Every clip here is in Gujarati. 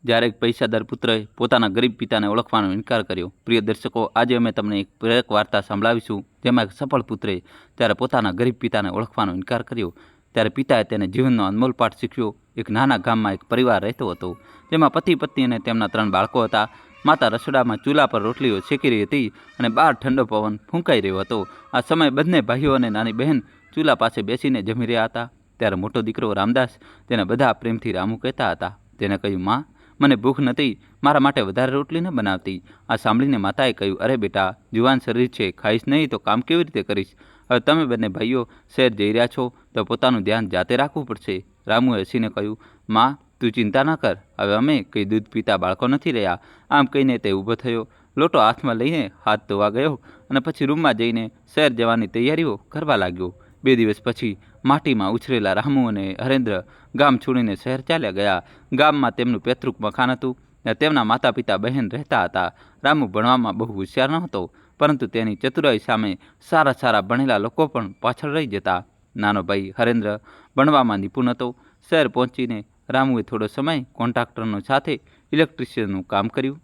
જ્યારે એક પૈસાદાર પુત્રએ પોતાના ગરીબ પિતાને ઓળખવાનો ઇનકાર કર્યો। પ્રિય દર્શકો, આજે અમે તમને એક પ્રેરક વાર્તા સંભળાવીશું, જેમાં એક સફળ પુત્રએ જ્યારે પોતાના ગરીબ પિતાને ઓળખવાનો ઇનકાર કર્યો, ત્યારે પિતાએ તેને જીવનનો અનમોલ પાઠ શીખ્યો। એક નાના ગામમાં એક પરિવાર રહેતો હતો, જેમાં પતિ પત્ની અને તેમના 3 બાળકો હતા। માતા રસોડામાં ચૂલા પર રોટલીઓ શેકી રહી હતી અને બહાર ઠંડો પવન ફૂંકાઈ રહ્યો હતો। આ સમયે બંને ભાઈઓ અને નાની બહેન ચૂલા પાસે બેસીને જમી રહ્યા હતા। ત્યારે મોટો દીકરો રામદાસ, તેને બધા પ્રેમથી રામુ કહેતા હતા, તેને કહ્યું, માં, મને ભૂખ નથી, મારા માટે વધારે રોટલી ન બનાવતી। આ સાંભળીને માતાએ કહ્યું, અરે બેટા, જુવાન શરીર છે, ખાઈશ નહીં તો કામ કેવી રીતે કરીશ? હવે તમે બંને ભાઈઓ શહેર જઈ રહ્યા છો તો પોતાનું ધ્યાન જાતે રાખવું પડશે। રામુએ હસીને કહ્યું, માં, તું ચિંતા ન કર, હવે અમે કંઈ દૂધ પીતા બાળકો નથી રહ્યા। આમ કહીને તે ઊભો થયો, લોટો હાથમાં લઈને હાથ ધોવા ગયો અને પછી રૂમમાં જઈને શહેર જવાની તૈયારીઓ કરવા લાગ્યો। 2 દિવસ પછી માટીમાં ઉછરેલા રામુ અને હરેન્દ્ર ગામ છોડીને શહેર ચાલ્યા ગયા। ગામમાં તેમનું પૈતૃક મકાન હતું અને તેમના માતા પિતા બહેન રહેતા હતા। રામુ ભણવામાં બહુ હોશિયાર ન હતો, પરંતુ તેની ચતુરાઈ સામે સારા ભણેલા લોકો પણ પાછળ રહી જતા। નાનો ભાઈ હરેન્દ્ર ભણવામાં નિપુણ હતો। શહેર પહોંચીને રામુએ થોડો સમય કોન્ટ્રાક્ટરનો સાથે ઇલેક્ટ્રિશિયનનું કામ કર્યું।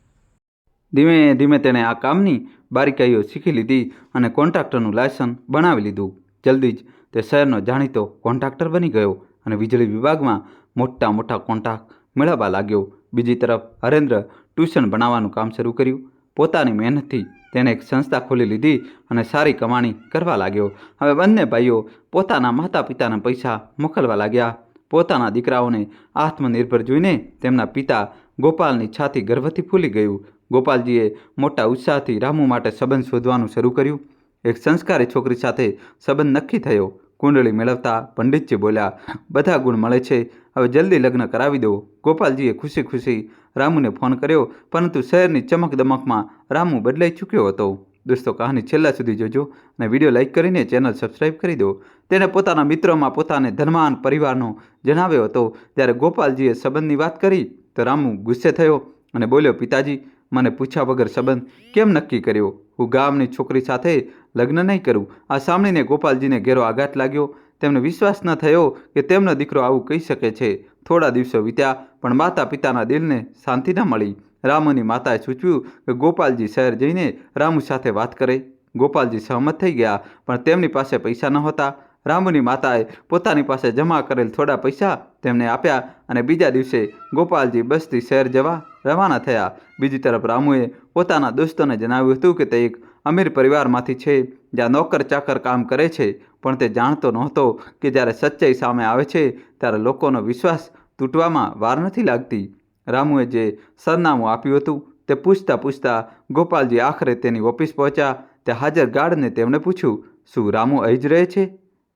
ધીમે ધીમે તેણે આ કામની બારીકાઈઓ શીખી લીધી અને કોન્ટ્રાક્ટરનું લાયસન્સ બનાવી લીધું। જલ્દી જ તે શહેરનો જાણીતો કોન્ટ્રાક્ટર બની ગયો અને વીજળી વિભાગમાં મોટા કોન્ટ્રાક્ટ મેળવવા લાગ્યો। બીજી તરફ હરેન્દ્ર ટ્યુશન ભણાવવાનું કામ શરૂ કર્યું। પોતાની મહેનતથી તેણે એક સંસ્થા ખોલી લીધી અને સારી કમાણી કરવા લાગ્યો। હવે બંને ભાઈઓ પોતાના માતા પિતાને પૈસા મોકલવા લાગ્યા। પોતાના દીકરાઓને આત્મનિર્ભર જોઈને તેમના પિતા ગોપાલની છાતી ગર્વથી ફૂલી ગયું। ગોપાલજીએ મોટા ઉત્સાહથી રામુ માટે સંબંધ શોધવાનું શરૂ કર્યું। એક સંસ્કારી છોકરી સાથે સંબંધ નક્કી થયો। કુંડળી મેળવતા પંડિતજી બોલ્યા, બધા ગુણ મળે છે, હવે જલ્દી લગ્ન કરાવી દો। ગોપાલજીએ ખુશી રામુને ફોન કર્યો, પરંતુ શહેરની ચમકદમકમાં રામુ બદલાઈ ચૂક્યો હતો। દોસ્તો, કહાની છેલ્લા સુધી જોજો અને વિડીયો લાઇક કરીને ચેનલ સબસ્ક્રાઈબ કરી દો। તેણે પોતાના મિત્રોમાં પોતાને ધનવાન પરિવારનો જણાવ્યો હતો। જ્યારે ગોપાલજીએ સંબંધની વાત કરી તો રામુ ગુસ્સે થયો અને બોલ્યો, પિતાજી, મને પૂછ્યા વગર સંબંધ કેમ નક્કી કર્યો? હું ગામની છોકરી સાથે લગ્ન નહીં કરું। આ સાંભળીને ગોપાલજીને ઘેરો આઘાત લાગ્યો। તેમને વિશ્વાસ ન થયો કે તેમનો દીકરો આવું કહી શકે છે। થોડા દિવસો વીત્યા, પણ માતા પિતાના દિલને શાંતિ ન મળી। રામુની માતાએ સૂચવ્યું કે ગોપાલજી શહેર જઈને રામુ સાથે વાત કરે। ગોપાલજી સહમત થઈ ગયા, પણ તેમની પાસે પૈસા નહોતા। રામુની માતાએ પોતાની પાસે જમા કરેલ થોડા પૈસા તેમને આપ્યા અને બીજા દિવસે ગોપાલજી બસથી શહેર જવા રવાના થયા। બીજી તરફ રામુએ પોતાના દોસ્તોને જણાવ્યું હતું કે તે એક અમીર પરિવારમાંથી છે, જ્યાં નોકર ચાકર કામ કરે છે, પણ તે જાણતો નહોતો કે જ્યારે સચ્ચાઈ સામે આવે છે ત્યારે લોકોનો વિશ્વાસ તૂટવામાં વાર નથી લાગતી। રામુએ જે સરનામું આપ્યું હતું તે પૂછતા ગોપાલજી આખરે તેની ઓફિસ પહોંચ્યા। ત્યાં હાજર ગાર્ડને તેમણે પૂછ્યું, શું રામુ અહીં જ રહે છે?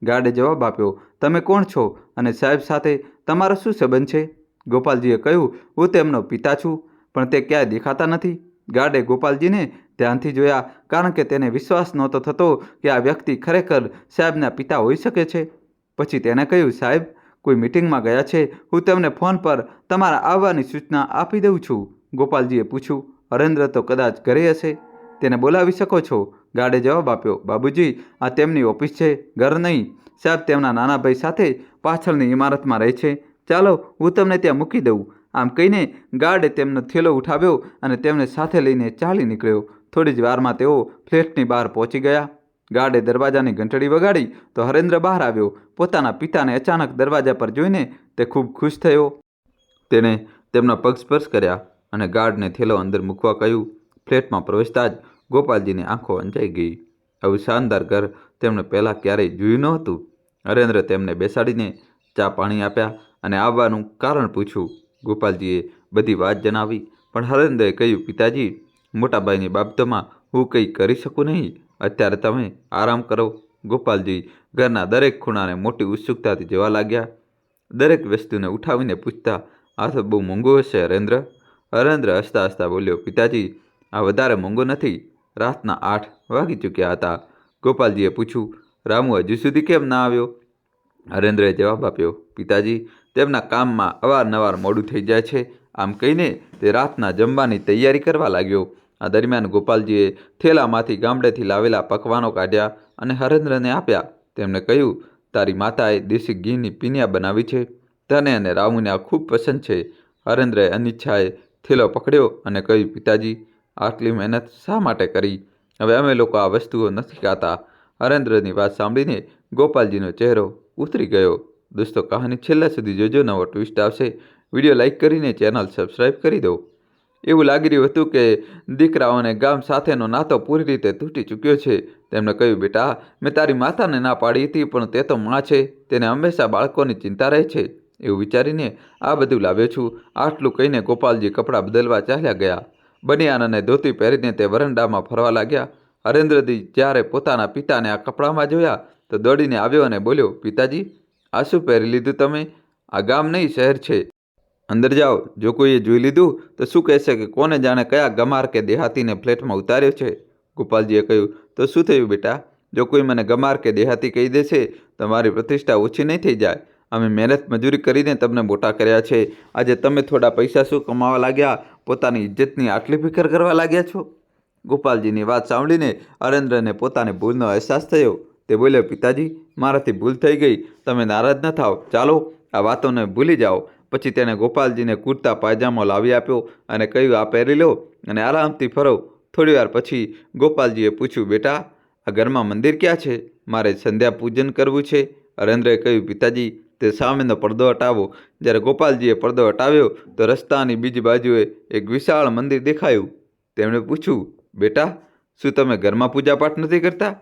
ગાર્ડે જવાબ આપ્યો, તમે કોણ છો અને સાહેબ સાથે તમારો શું સંબંધ છે? ગોપાલજીએ કહ્યું, હું તેમનો પિતા છું, પણ તે ક્યાંય દેખાતા નથી। ગાર્ડે ગોપાલજીને ધ્યાનથી જોયા, કારણ કે તેને વિશ્વાસ નહોતો થતો કે આ વ્યક્તિ ખરેખર સાહેબના પિતા હોઈ શકે છે। પછી તેણે કહ્યું, સાહેબ કોઈ મીટિંગમાં ગયા છે, હું તેમને ફોન પર તમારા આવવાની સૂચના આપી દઉં છું। ગોપાલજીએ પૂછ્યું, હરેન્દ્ર તો કદાચ ઘરે હશે, તેને બોલાવી શકો છો? ગાર્ડે જવાબ આપ્યો, બાબુજી, આ તેમની ઓફિસ છે, ઘર નહીં। સાહેબ તેમના નાના ભાઈ સાથે પાછળની ઇમારતમાં રહે છે, ચાલો હું તમને ત્યાં મૂકી દઉં। આમ કહીને ગાર્ડે તેમનો થેલો ઉઠાવ્યો અને તેમને સાથે લઈને ચાલી નીકળ્યો। થોડી જ વારમાં તેઓ ફ્લેટની બહાર પહોંચી ગયા। ગાર્ડે દરવાજાની ઘંટડી વગાડી તો હરેન્દ્ર બહાર આવ્યો। પોતાના પિતાને અચાનક દરવાજા પર જોઈને તે ખૂબ ખુશ થયો। તેણે તેમના પગ સ્પર્શ કર્યા અને ગાર્ડને થેલો અંદર મૂકવા કહ્યું। ફ્લેટમાં પ્રવેશતા જ ગોપાલજીની આંખો અંજાઈ ગઈ। આવું શાનદાર ઘર તેમણે પહેલાં ક્યારેય જોયું ન હતું। હરેન્દ્ર તેમને બેસાડીને ચા પાણી આપ્યા અને આવવાનું કારણ પૂછ્યું। ગોપાલજીએ બધી વાત જણાવી, પણ હરેન્દ્રએ કહ્યું, પિતાજી, મોટાભાઈની બાબતોમાં હું કંઈ કરી શકું નહીં, અત્યારે તમે આરામ કરો। ગોપાલજી ઘરના દરેક ખૂણાને મોટી ઉત્સુકતાથી જોવા લાગ્યા, દરેક વસ્તુને ઉઠાવીને પૂછતા, આ તો બહુ મોંઘું હશે હરેન્દ્ર? હરેન્દ્ર હસતા બોલ્યો, પિતાજી, આ વધારે મોંઘું નથી। રાતના 8 વાગી ચૂક્યા હતા। ગોપાલજીએ પૂછ્યું, રામુ હજુ સુધી કેમ ના આવ્યો? હરેન્દ્રએ જવાબ આપ્યો, પિતાજી, તેમના કામમાં અવારનવાર મોડું થઈ જાય છે। આમ કહીને તે રાતના જમવાની તૈયારી કરવા લાગ્યો। આ દરમિયાન ગોપાલજીએ થેલામાંથી ગામડેથી લાવેલા પકવાનો કાઢ્યા અને હરેન્દ્રને આપ્યા। તેમણે કહ્યું, તારી માતાએ દેશી ઘીની પીનિયા બનાવી છે, તને અને રામુને આ ખૂબ પસંદ છે। હરેન્દ્રએ અનિચ્છાએ થેલો પકડ્યો અને કહ્યું, પિતાજી, આટલી મહેનત શા માટે કરી? હવે અમે લોકો આ વસ્તુઓ નથી ખાતા. હરેન્દ્રની વાત સાંભળીને ગોપાલજીનો ચહેરો ઉતરી ગયો. દોસ્તો, કહાની છેલ્લા સુધી જોજો, નવો ટ્વિસ્ટ આવશે. વિડીયો લાઇક કરીને ચેનલ સબસ્ક્રાઈબ કરી દો. એવું લાગી રહ્યું હતું કે દીકરાઓને ગામ સાથેનો નાતો પૂરી રીતે તૂટી ચૂક્યો છે. તેમણે કહ્યું, બેટા, મેં તારી માતાને ના પાડી હતી, પણ તે તો માં છે, તેને હંમેશા બાળકોની ચિંતા રહે છે. એવું વિચારીને આ બધું લાવ્યો છું. આટલું કહીને ગોપાલજી કપડાં બદલવા ચાલ્યા ગયા. બનિયાન અને ધોતી પહેરીને તે વરંડામાં ફરવા લાગ્યા. હરેન્દ્રજી જ્યારે પોતાના પિતાને આ કપડામાં જોયા તો દોડીને આવ્યો અને બોલ્યો, પિતાજી, આ શું પહેરી લીધું તમે? આ ગામ નહીં, શહેર છે. અંદર જાઓ. જો કોઈએ જોઈ લીધું તો શું કહેશે કે કોને જાણે કયા ગમાર કે દેહાતીને ફ્લેટમાં ઉતાર્યો છે? ગોપાલજીએ કહ્યું, તો શું થયું બેટા? જો કોઈ મને ગમાર કે દેહાતી કહી દેશે તો મારી પ્રતિષ્ઠા ઓછી નહીં થઈ જાય. અમે મહેનત મજૂરી કરીને તમને મોટા કર્યા છે. આજે તમે થોડા પૈસા શું કમાવા લાગ્યા? પોતાની ઇજ્જતની આટલી ફિકર કરવા લાગ્યા છો? ગોપાલજીની વાત સાંભળીને હરેન્દ્રને પોતાની ભૂલનો અહેસાસ થયો. તે બોલ્યો, પિતાજી, મારાથી ભૂલ થઈ ગઈ. તમે નારાજ ન થાઓ. ચાલો, આ વાતોને ભૂલી જાઓ. પછી તેણે ગોપાલજીને કુર્તા પાયજામો લાવી આપ્યો અને કહ્યું, આ પહેરી લો અને આરામથી ફરો. થોડીવાર પછી ગોપાલજીએ પૂછ્યું, બેટા, આ ઘરમાં મંદિર ક્યાં છે? મારે સંધ્યા પૂજન કરવું છે. હરેન્દ્રએ કહ્યું, પિતાજી, તે સામેનો પડદો હટાવો. જ્યારે ગોપાલજીએ પડદો હટાવ્યો તો રસ્તાની બીજી બાજુએ એક વિશાળ મંદિર દેખાયું. તેમણે પૂછ્યું, બેટા, શું તમે ઘરમાં પૂજાપાઠ નથી કરતા?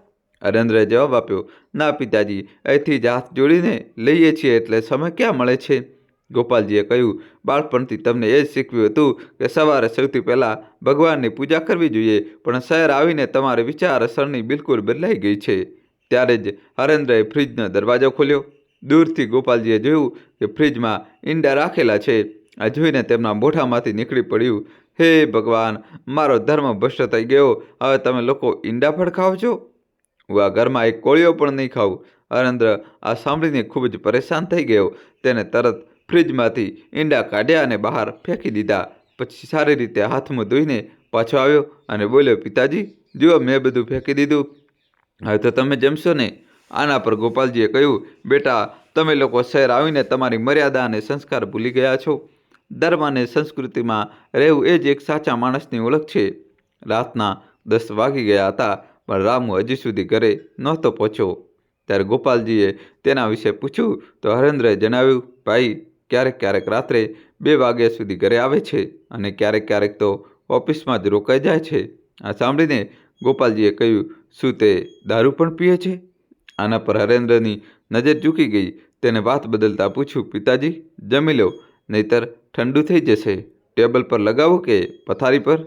હરેન્દ્રએ જવાબ આપ્યો, ના પિતાજી, અહીંથી જ હાથ જોડીને લઈએ છીએ, એટલે સમય ક્યાં મળે છે? ગોપાલજીએ કહ્યું, બાળપણથી તમને એ જ શીખવ્યું હતું કે સવારે સૌથી પહેલાં ભગવાનની પૂજા કરવી જોઈએ, પણ શહેર આવીને તમારી વિચારસરણી બિલકુલ બદલાઈ ગઈ છે. ત્યારે જ હરેન્દ્રએ ફ્રીજનો દરવાજો ખોલ્યો. દૂરથી ગોપાલજીએ જોયું કે ફ્રીજમાં ઈંડા રાખેલા છે. આ જોઈને તેમના મોઢામાંથી નીકળી પડ્યું, હે ભગવાન, મારો ધર્મ ભ્રષ્ટ થઈ ગયો. હવે તમે લોકો ઈંડા પણ ખાઓ છો? હું આ ઘરમાં એક કોળિયો પણ નહીં ખાઉં. હરેન્દ્ર આ સાંભળીને ખૂબ જ પરેશાન થઈ ગયો. તેને તરત ફ્રીજમાંથી ઈંડા કાઢ્યા અને બહાર ફેંકી દીધા. પછી સારી રીતે હાથમાં ધોઈને પાછો આવ્યો અને બોલ્યો, પિતાજી, જુઓ, મેં બધું ફેંકી દીધું. હવે તો તમે જમશો ને? આના પર ગોપાલજીએ કહ્યું, બેટા, તમે લોકો શહેર આવીને તમારી મર્યાદા અને સંસ્કાર ભૂલી ગયા છો. ધર્મ અને સંસ્કૃતિમાં રહેવું એ જ એક સાચા માણસની ઓળખ છે. રાતના 10 વાગી ગયા હતા, પણ રામુ હજી સુધી ઘરે નહોતો પહોંચ્યો. ત્યારે ગોપાલજીએ તેના વિશે પૂછ્યું તો હરેન્દ્રએ જણાવ્યું, ભાઈ, ક્યારેક ક્યારેક રાત્રે 2 વાગ્યા સુધી ઘરે આવે છે અને ક્યારેક ક્યારેક તો ઓફિસમાં જ રોકાઈ જાય છે. આ સાંભળીને ગોપાલજીએ કહ્યું, શું તે દારૂ પણ પીએ છે? આના પર હરેન્દ્રની નજર ઝૂકી ગઈ. તેને વાત બદલતા પૂછ્યું, પિતાજી, જમી લો, નહીતર ઠંડુ થઈ જશે. ટેબલ પર લગાવો કે પથારી પર?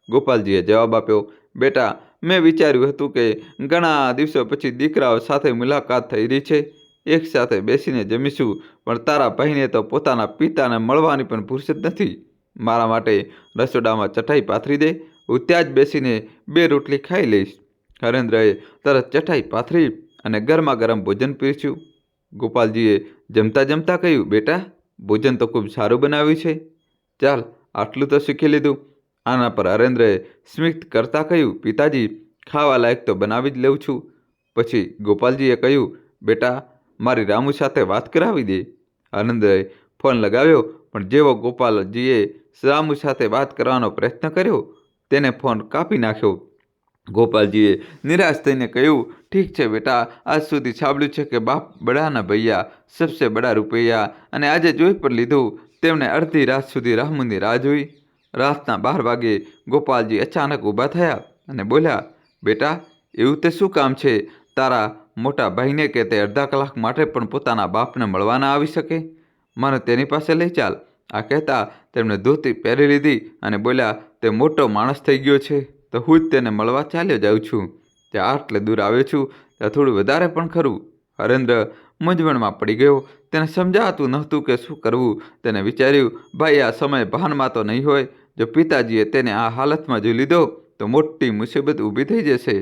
ગોપાલજીએ જવાબ આપ્યો, બેટા, મેં વિચાર્યું હતું કે ઘણા દિવસો પછી દીકરાઓ સાથે મુલાકાત થઈ રહી છે, એક સાથે બેસીને જમીશું, પણ તારા ભાઈને તો પોતાના પિતાને મળવાની પણ ફુરસત નથી. મારા માટે રસોડામાં ચટાઈ પાથરી દે, હું ત્યાં જ બેસીને 2 રોટલી ખાઈ લઈશ. હરેન્દ્રએ તરત ચટાઈ પાથરી અને ગરમા ગરમ ભોજન પીરસ્યું. ગોપાલજીએ જમતા જમતા કહ્યું, બેટા, ભોજન તો ખૂબ સારું બનાવ્યું છે. ચાલ, આટલું તો શીખી લીધું. આના પર હરેન્દ્રએ સ્મિત કરતાં કહ્યું, પિતાજી, ખાવા લાયક તો બનાવી જ લઉં છું. પછી ગોપાલજીએ કહ્યું, બેટા, મારી રામુ સાથે વાત કરાવી દે. હરેન્દ્રએ ફોન લગાવ્યો, પણ જેવો ગોપાલજીએ રામુ સાથે વાત કરવાનો પ્રયત્ન કર્યો, તેને ફોન કાપી નાખ્યો. ગોપાલજીએ નિરાશ થઈને કહ્યું, ઠીક છે બેટા, આજ સુધી સાંભળ્યું છે કે બાપ બડા ના ભૈયા, સબસે બડા રૂપૈયા, અને આજે જોઈ પણ લીધું. તેમણે અડધી રાત સુધી રામુની રાહ જોઈ. રાતના 12 વાગે ગોપાલજી અચાનક ઊભા થયા અને બોલ્યા, બેટા, એવું તે શું કામ છે તારા મોટા ભાઈને કે તે અડધા કલાક માટે પણ પોતાના બાપને મળવા ના આવી શકે? મને તેની પાસે લઈ ચાલ. આ કહેતા તેમણે ધોતી પહેરી લીધી અને બોલ્યા, તે મોટો માણસ થઈ ગયો છે તો હું જ તેને મળવા ચાલ્યો જાઉં છું. ત્યાં આટલે દૂર આવ્યો છું ત્યાં થોડું વધારે પણ ખરું. હરેન્દ્ર મૂંઝવણમાં પડી ગયો. તેને સમજાતું નહોતું કે શું કરવું. તેને વિચાર્યું, ભાઈ આ સમય ભાનમાં તો નહીં હોય. જો પિતાજીએ તેને આ હાલતમાં જોઈ લીધો તો મોટી મુસીબત ઊભી થઈ જશે.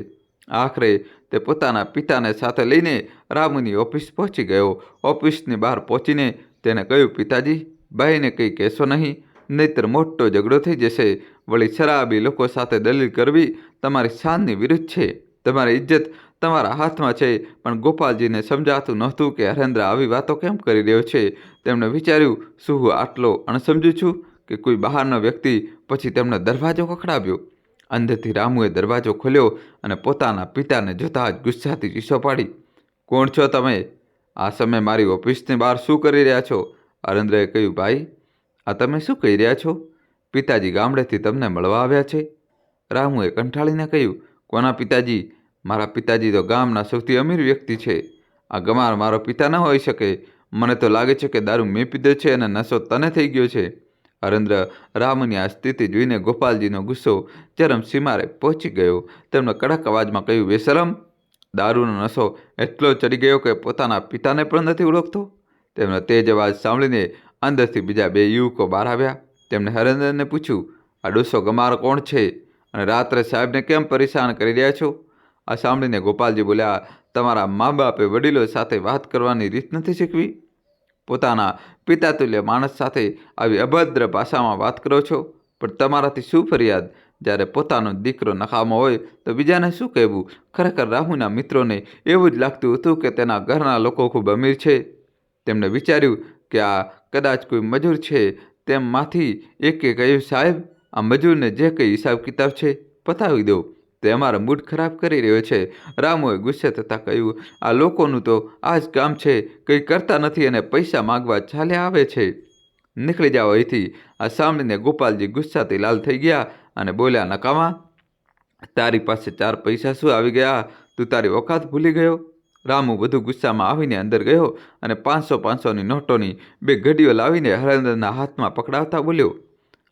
આખરે તે પોતાના પિતાને સાથે લઈને રામુની ઓફિસ પહોંચી ગયો. ઓફિસની બહાર પહોંચીને તેને કહ્યું, પિતાજી, ભાઈને કંઈ કહેશો નહીં, નહીંતર મોટો ઝઘડો થઈ જશે. વળી શરાબી લોકો સાથે દલીલ કરવી તમારી શાનની વિરુદ્ધ છે. તમારી ઇજ્જત તમારા હાથમાં છે. પણ ગોપાલજીને સમજાતું નહોતું કે હરેન્દ્ર આવી વાતો કેમ કરી રહ્યો છે. તેમણે વિચાર્યું, શું હું આટલો અણસમજુ છું કે કોઈ બહારનો વ્યક્તિ? પછી તેમણે દરવાજો ખખડાવ્યો. અંદરથી રામુએ દરવાજો ખોલ્યો અને પોતાના પિતાને જોતા જ ગુસ્સાથી ચીસો પાડી, કોણ છો તમે? આ સમયે મારી ઓફિસની બહાર શું કરી રહ્યા છો? હરેન્દ્રએ કહ્યું, ભાઈ, આ તમે શું કહી રહ્યા છો? પિતાજી ગામડેથી તમને મળવા આવ્યા છે. રામુએ કંટાળીને કહ્યું, કોના પિતાજી? મારા પિતાજી તો ગામના સૌથી અમીર વ્યક્તિ છે. આ ગમાર મારો પિતા ન હોઈ શકે. મને તો લાગે છે કે દારૂ મેં પીધો છે અને નશો તને થઈ ગયો છે. હરેન્દ્ર રામની આ સ્થિતિ જોઈને ગોપાલજીનો ગુસ્સો ચરમસીમારે પહોંચી ગયો. તેમણે કડક અવાજમાં કહ્યું, બેશરમ, દારૂનો નશો એટલો ચડી ગયો કે પોતાના પિતાને પણ નથી ઓળખતો? તેમનો તેજ અવાજ સાંભળીને અંદરથી બીજા બે યુવકો બહાર આવ્યા. તેમણે હરેન્દ્રને પૂછ્યું, આ ડોસો ગમાર કોણ છે અને રાત્રે સાહેબને કેમ પરેશાન કરી રહ્યા છો? આ સાંભળીને ગોપાલજી બોલ્યા, તમારા મા બાપે વડીલો સાથે વાત કરવાની રીત નથી શીખવી? પોતાના પિતાતુલ્ય માણસ સાથે આવી અભદ્ર ભાષામાં વાત કરો છો? પણ તમારાથી શું ફરિયાદ? જ્યારે પોતાનો દીકરો નકામો હોય તો બીજાને શું કહેવું? ખરેખર રામુના મિત્રોને એવું જ લાગતું હતું કે તેના ઘરના લોકો ખૂબ અમીર છે. તેમણે વિચાર્યું કે આ કદાચ કોઈ મજૂર છે. તેમમાંથી એકે કહ્યું, સાહેબ, આ મજૂરને જે કંઈ હિસાબ કિતાબ છે પતાવી દો. તે અમારો મૂડ ખરાબ કરી રહ્યો છે. રામુએ ગુસ્સે થતાં કહ્યું, આ લોકોનું તો આ જ કામ છે, કંઈ કરતા નથી અને પૈસા માગવા ચાલ્યા આવે છે. નીકળી જાઓ અહીંથી. આ સાંભળીને ગોપાલજી ગુસ્સાથી લાલ થઈ ગયા અને બોલ્યા, નકામા, તારી પાસે 4 પૈસા શું આવી ગયા? તું તારી ઓકાત ભૂલી ગયો? રામુ વધુ ગુસ્સામાં આવીને અંદર ગયો અને 500-500ની નોટોની 2 ઘડીઓ લાવીને હરેન્દ્રના હાથમાં પકડાવતા બોલ્યો,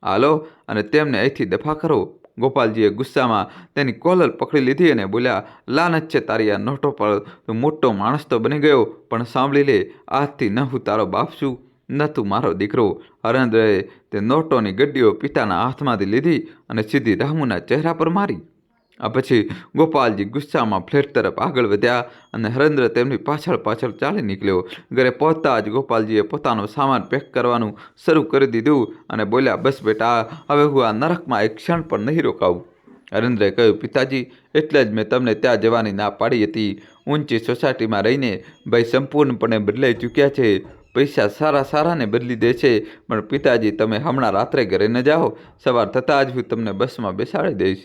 હાલો અને તેમને અહીંથી દફા કરો. ગોપાલજીએ ગુસ્સામાં તેની કોલર પકડી લીધી અને બોલ્યા, લાનત છે તારી આ નોટો પર. તું મોટો માણસ તો બની ગયો, પણ સાંભળી લે, આજથી ન હું તારો બાપ છું, ન તું મારો દીકરો. હરેન્દ્રએ તે નોટોની ગड्ડીઓ પિતાના હાથમાંથી લીધી અને સીધી રામુના ચહેરા પર મારી. આ પછી ગોપાલજી ગુસ્સામાં ફ્લેટ તરફ આગળ વધ્યા અને હરેન્દ્ર તેમની પાછળ પાછળ ચાલી નીકળ્યો. ઘરે પહોંચતા જ ગોપાલજીએ પોતાનો સામાન પેક કરવાનું શરૂ કરી દીધું અને બોલ્યા, બસ બેટા, હવે હું આ નરકમાં એક ક્ષણ પણ નહીં રોકાવું. હરેન્દ્રએ કહ્યું, પિતાજી, એટલે જ મેં તમને ત્યાં જવાની ના પાડી હતી. ઊંચી સોસાયટીમાં રહીને ભાઈ સંપૂર્ણપણે બદલાઈ ચૂક્યા છે. પૈસા સારાને બદલી દે છે. પણ પિતાજી, તમે હમણાં રાત્રે ઘરે ન જાઓ. સવાર થતાં જ હું તમને બસમાં બેસાડી દઈશ.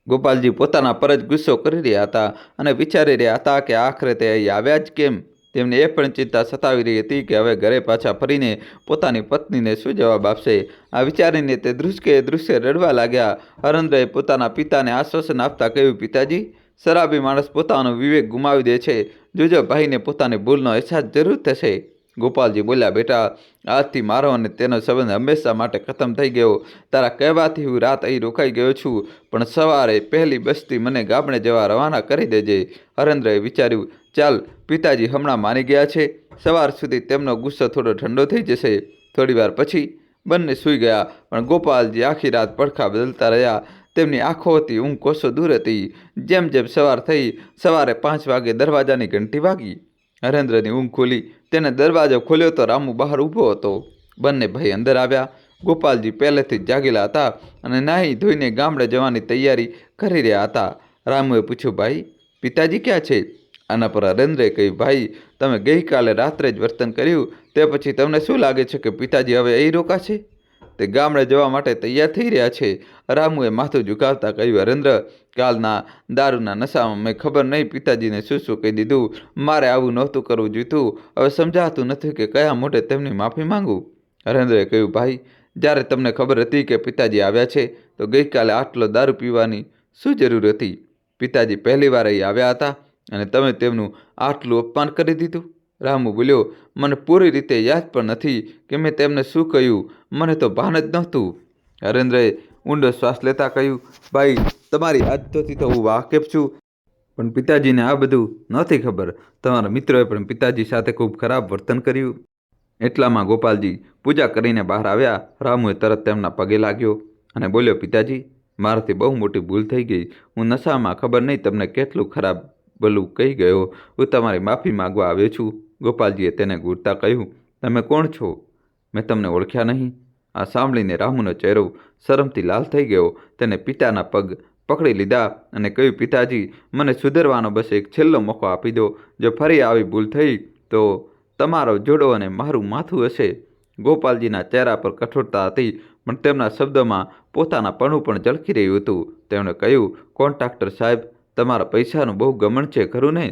ગોપાલજી પોતાના પર જ ગુસ્સો કરી રહ્યા હતા અને વિચારી રહ્યા હતા કે આખરે તે અહીં આવ્યા જ કેમ. તેમને એ પણ ચિંતા સતાવી રહી હતી કે હવે ઘરે પાછા ફરીને પોતાની પત્નીને શું જવાબ આપશે. આ વિચારીને તે દૃશ્ય રડવા લાગ્યા. હરેન્દ્રએ પોતાના પિતાને આશ્વાસન આપતા કહ્યું, પિતાજી, શરાબી માણસ પોતાનો વિવેક ગુમાવી દે છે. જોજો, ભાઈને પોતાની ભૂલનો અહેસાસ જરૂર થશે. ગોપાલજી બોલ્યા, બેટા, આજથી મારો અને તેનો સંબંધ હંમેશા માટે ખતમ થઈ ગયો. તારા કહેવાથી હું રાત અહીં રોકાઈ ગયો છું, પણ સવારે પહેલી બસથી મને ગામડે જવા રવાના કરી દેજે. હરેન્દ્રએ વિચાર્યું, ચાલ, પિતાજી હમણાં માની ગયા છે, સવાર સુધી તેમનો ગુસ્સો થોડો ઠંડો થઈ જશે. થોડીવાર પછી બંને સૂઈ ગયા, પણ ગોપાલજી આખી રાત પડખા બદલતા રહ્યા. તેમની આંખોથી ઊંઘ કોસો દૂર હતી. જેમ જેમ સવાર થઈ, સવારે 5 વાગે દરવાજાની ઘંટી વાગી. હરેન્દ્રની ઊંઘ ખુલી. તેને દરવાજો ખોલ્યો તો રામુ બહાર ઊભો હતો. બંને ભાઈ અંદર આવ્યા. ગોપાલજી પહેલેથી જ જાગેલા હતા અને નાહી ધોઈને ગામડે જવાની તૈયારી કરી રહ્યા હતા. રામુએ પૂછ્યું, ભાઈ, પિતાજી ક્યાં છે? આના પર હરેન્દ્રે કહ્યું, ભાઈ, તમે ગઈકાલે રાત્રે જ વર્તન કર્યું, તે પછી તમને શું લાગે છે કે પિતાજી હવે અહીં રોકાશે? તે ગામડે જવા માટે તૈયાર થઈ રહ્યા છે. રામુએ માથું ઝુકાવતા કહ્યું, હરેન્દ્ર, કાલના દારૂના નશામાં મેં ખબર નહીં પિતાજીને શું કહી દીધું. મારે આવું નહોતું કરવું જોઈતું. હવે સમજાતું નથી કે કયા મોઢે તેમની માફી માંગું. હરેન્દ્રએ કહ્યું, ભાઈ, જ્યારે તમને ખબર હતી કે પિતાજી આવ્યા છે તો ગઈકાલે આટલો દારૂ પીવાની શું જરૂર હતી? પિતાજી પહેલીવાર અહીં આવ્યા હતા અને તમે તેમનું આટલું અપમાન કરી દીધું. રામુ બોલ્યો, મને પૂરી રીતે યાદ પણ નથી કે મેં તેમને શું કહ્યું. મને તો ભાન જ નહોતું. હરેન્દ્રએ ઊંડો શ્વાસ લેતા કહ્યું, ભાઈ, તમારી આદતોથી તો હું વાકેફ છું, પણ પિતાજીને આ બધું નહોતી ખબર. તમારા મિત્રોએ પણ પિતાજી સાથે ખૂબ ખરાબ વર્તન કર્યું. એટલામાં ગોપાલજી પૂજા કરીને બહાર આવ્યા. રામુએ તરત તેમના પગે લાગ્યો અને બોલ્યો, પિતાજી, મારાથી બહુ મોટી ભૂલ થઈ ગઈ. હું નશામાં ખબર નહીં તમને કેટલું ખરાબ ભલું કહી ગયો. હું તમારી માફી માગવા આવ્યો છું. ગોપાલજીએ તેને ઘૂરતા કહ્યું, તમે કોણ છો? મેં તમને ઓળખ્યા નહીં. આ સાંભળીને રામુનો ચહેરો શરમથી લાલ થઈ ગયો. તેને પિતાના પગ પકડી લીધા અને કહ્યું, પિતાજી, મને સુધરવાનો બસ એક છેલ્લો મોકો આપી દો. જો ફરી આવી ભૂલ થઈ તો તમારો જોડો અને મારું માથું હશે. ગોપાલજીના ચહેરા પર કઠોરતા હતી, પણ તેમના શબ્દોમાં પોતાના પણું પણ ઝળકી રહ્યું હતું. તેમણે કહ્યું, કોન્ટ્રાક્ટર સાહેબ, તમારા પૈસાનું બહુ ગમન છે, ખરું ને?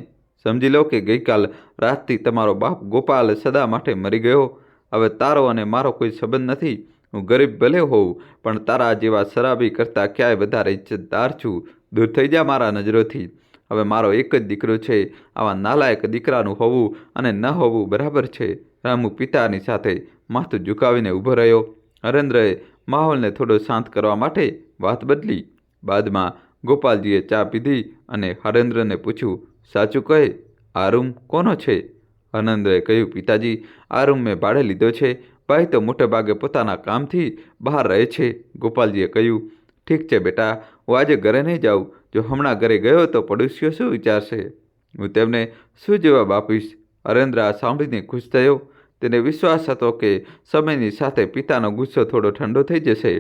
સમજી લો કે ગઈકાલ રાતથી તમારો બાપ ગોપાલ સદા માટે મરી ગયો. હવે તારો અને મારો કોઈ સંબંધ નથી. હું ગરીબ ભલે હોઉં, પણ તારા જેવા શરાબી કરતાં ક્યાંય વધારે ઇજ્જતદાર છું. દૂર થઈ જા મારા નજરોથી. હવે મારો એક જ દીકરો છે. આવા નાલાયક દીકરાનું હોવું અને ન હોવું બરાબર છે. રામુ પિતાની સાથે માથું ઝુકાવીને ઊભો રહ્યો. હરેન્દ્રએ માહોલને થોડો શાંત કરવા માટે વાત બદલી. બાદમાં ગોપાલજીએ ચા પીધી અને હરેન્દ્રને પૂછ્યું, સાચું કહે, આ રૂમ કોનો છે? હરેન્દ્રએ કહ્યું, પિતાજી, આ રૂમ મેં ભાડે લીધો છે. ભાઈ તો મોટે ભાગે પોતાના કામથી બહાર રહે છે. ગોપાલજીએ કહ્યું, ઠીક છે બેટા, હું આજે ઘરે નહીં જાઉં. જો હમણાં ઘરે ગયો તો પડોશીઓ શું વિચારશે? હું તેમને શું જવાબ આપીશ? હરેન્દ્ર આ સાંભળીને ખુશ થયો. તેને વિશ્વાસ હતો કે સમયની સાથે પિતાનો ગુસ્સો થોડો ઠંડો થઈ જશે.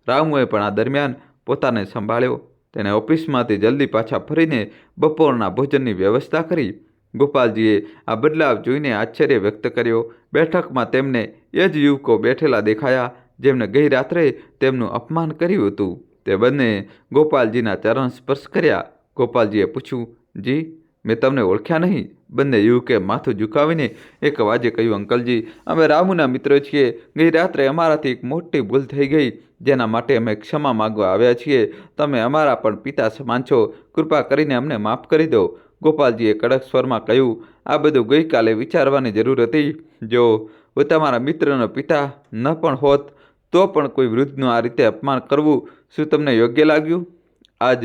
રામુએ પણ આ દરમિયાન પોતાને સંભાળ્યો. તેણે ઓફિસમાંથી જલ્દી પાછા ફરીને બપોરના ભોજનની વ્યવસ્થા કરી. ગોપાલજીએ આ બદલાવ જોઈને આશ્ચર્ય વ્યક્ત કર્યો. બેઠકમાં તેમને એ જ યુવકો બેઠેલા દેખાયા જેમણે ગઈ રાત્રે તેમનું અપમાન કર્યું હતું. તે બંને ગોપાલજીના ચરણ સ્પર્શ કર્યા. ગોપાલજીએ પૂછ્યું, જી, મેં તમને ઓળખ્યા નહીં. બંને યુવકે માથું ઝુકાવીને એક અવાજે કહ્યું, અંકલજી, અમે રામુના મિત્રો છીએ. ગઈ રાત્રે અમારાથી એક મોટી ભૂલ થઈ ગઈ, જેના માટે અમે ક્ષમા માગવા આવ્યા છીએ. તમે અમારા પણ પિતા સમાન છો. કૃપા કરીને અમને માફ કરી દો. ગોપાલજીએ કડક સ્વરમાં કહ્યું, આ બધું ગઈકાલે વિચારવાની જરૂર હતી. જો હું તમારા મિત્રનો પિતા ન પણ હોત તો પણ કોઈ વૃદ્ધનું આ રીતે અપમાન કરવું શું તમને યોગ્ય લાગ્યું? આજ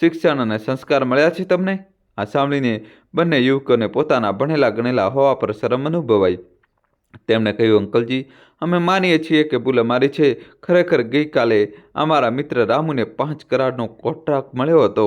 શિક્ષણ અને સંસ્કાર મળ્યા છે તમને? આ સાંભળીને બંને યુવકોને પોતાના ભણેલા ગણેલા હોવા પર શરમ અનુભવાઈ. તેમણે કહ્યું, અંકલજી, અમે માનીએ છીએ કે ભૂલ અમારી છે. ખરેખર ગઈકાલે અમારા મિત્ર રામુને 5 કરોડનો કોન્ટ્રાક્ટ મળ્યો હતો.